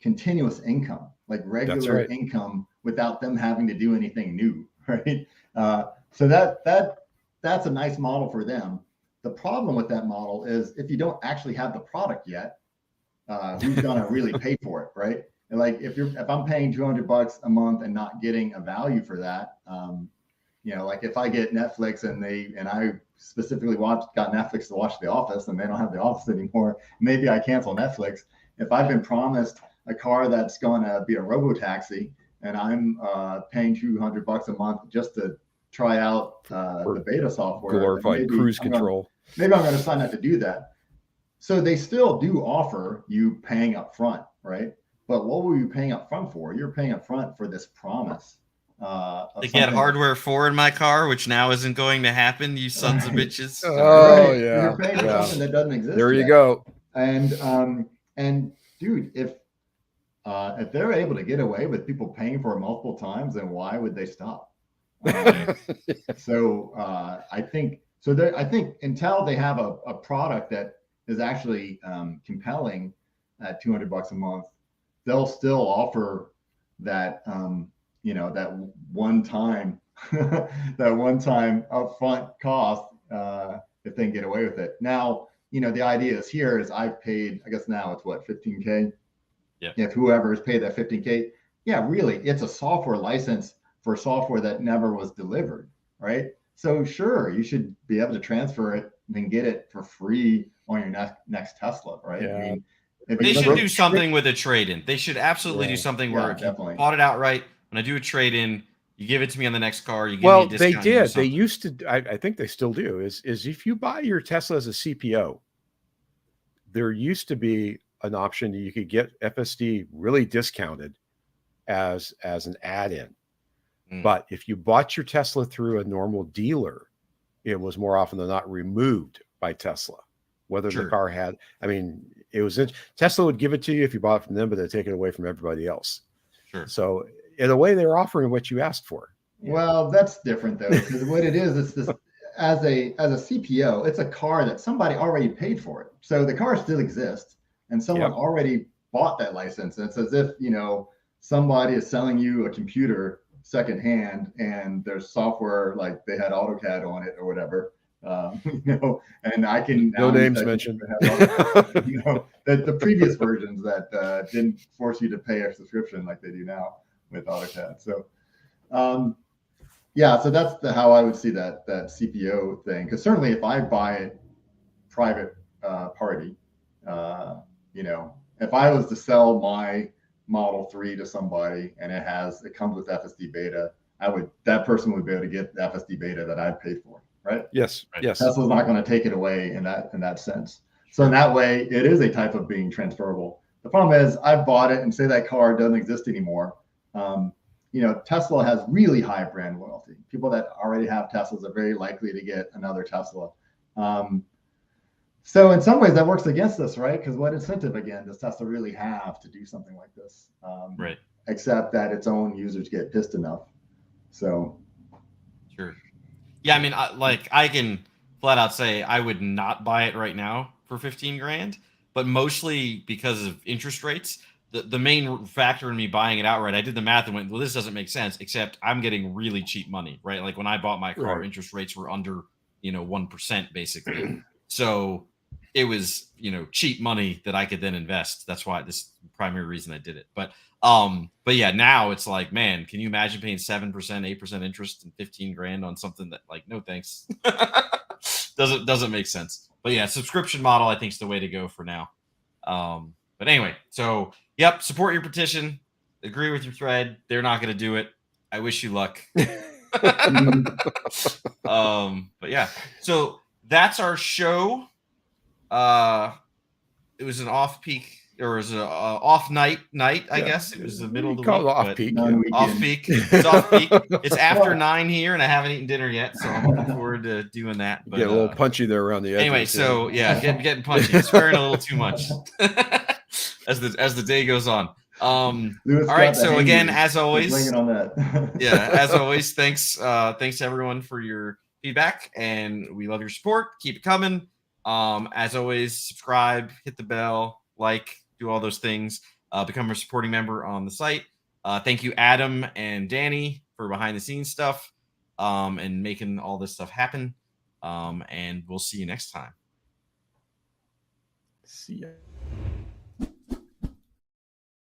continuous income, like regular income, without them having to do anything new, right? So that's a nice model for them. The problem with that model is if you don't actually have the product yet, who's gonna really pay for it, right? And like if I'm paying $200 a month and not getting a value for that, like if I get Netflix and I specifically got Netflix to watch The Office, and they don't have The Office anymore, maybe I cancel Netflix. If I've been promised a car that's gonna be a robo-taxi and I'm paying $200 a month just to try out the beta software, glorified cruise control, maybe I'm going to sign up to do that. So they still do offer you paying up front, right? But what were you paying up front for? You're paying up front for this promise. To get hardware 4 in my car, which now isn't going to happen, you sons of bitches. Yeah. You're paying for something that doesn't exist There you yet. go. And dude, if they're able to get away with people paying for it multiple times, then why would they stop? So I think until they have a product that is actually compelling at $200 a month, they'll still offer that that one time that one time upfront cost if they can get away with it. Now, the idea is here is I've paid, I guess now it's what, 15K? Yeah. If whoever has paid that 15K, yeah, really, it's a software license for software that never was delivered, right? So sure, you should be able to transfer it and then get it for free on your next Tesla, right? Yeah. I mean, They should do something with a trade-in. They should absolutely do something where if you definitely bought it outright, when I do a trade-in, you give it to me on the next car, you give me Well, a they discount. You do did. They something. used to. I think they still do. Is if you buy your Tesla as a CPO, there used to be an option that you could get FSD really discounted as an add-in. But if you bought your Tesla through a normal dealer, it was more often than not removed by Tesla. Whether the car had, I mean, it was Tesla would give it to you if you bought it from them, but they'd take it away from everybody else. Sure. So in a way, they're offering what you asked for. Well, that's different though, because what it is, it's this as a CPO, it's a car that somebody already paid for it. So the car still exists, and someone already bought that license. And it's as if somebody is selling you a computer secondhand, and there's software like they had AutoCAD on it or whatever. And I can no names mentioned. The previous versions that didn't force you to pay a subscription like they do now with AutoCAD. So, so that's how I would see that CPO thing. Because certainly, if I buy it private party, if I was to sell my Model 3 to somebody and it comes with FSD beta, that person would be able to get the FSD beta that I paid for. Right? Yes. Yes. Tesla's not going to take it away in that sense. So in that way, it is a type of being transferable. The problem is I've bought it and say that car doesn't exist anymore. Tesla has really high brand loyalty. People that already have Teslas are very likely to get another Tesla. So in some ways that works against us, right? Because what incentive, again, does Tesla really have to do something like this? Right. Except that its own users get pissed enough. So. Sure. Yeah, I mean, I can flat out say I would not buy it right now for 15 grand, but mostly because of interest rates. The main factor in me buying it outright, I did the math and went, well, this doesn't make sense, except I'm getting really cheap money, right? Like when I bought my car, interest rates were under, 1% basically. So it was, cheap money that I could then invest. That's why this primary reason I did it. But yeah, now it's like, man, can you imagine paying 7%, 8% interest and 15 grand on something that, like, no thanks. doesn't make sense. But yeah, subscription model I think is the way to go for now. But anyway, so yep, support your petition. Agree with your thread. They're not going to do it. I wish you luck. But yeah, so that's our show. It was an off-peak, or it was an off night, I guess. It was the middle of the week. Off-peak. Off-peak. It's off-peak. It's after 9 here, and I haven't eaten dinner yet, so I'm looking forward to doing that. But, get a little punchy there around the edges. Anyway, so yeah, getting punchy. Swearing a little too much as the day goes on. All right, so again, as always, on that. yeah, as always, thanks to everyone for your feedback, and we love your support. Keep it coming. As always, subscribe, hit the bell, like, do all those things. Become a supporting member on the site. Thank you, Adam and Danny, for behind the scenes stuff and making all this stuff happen. And we'll see you next time. See ya.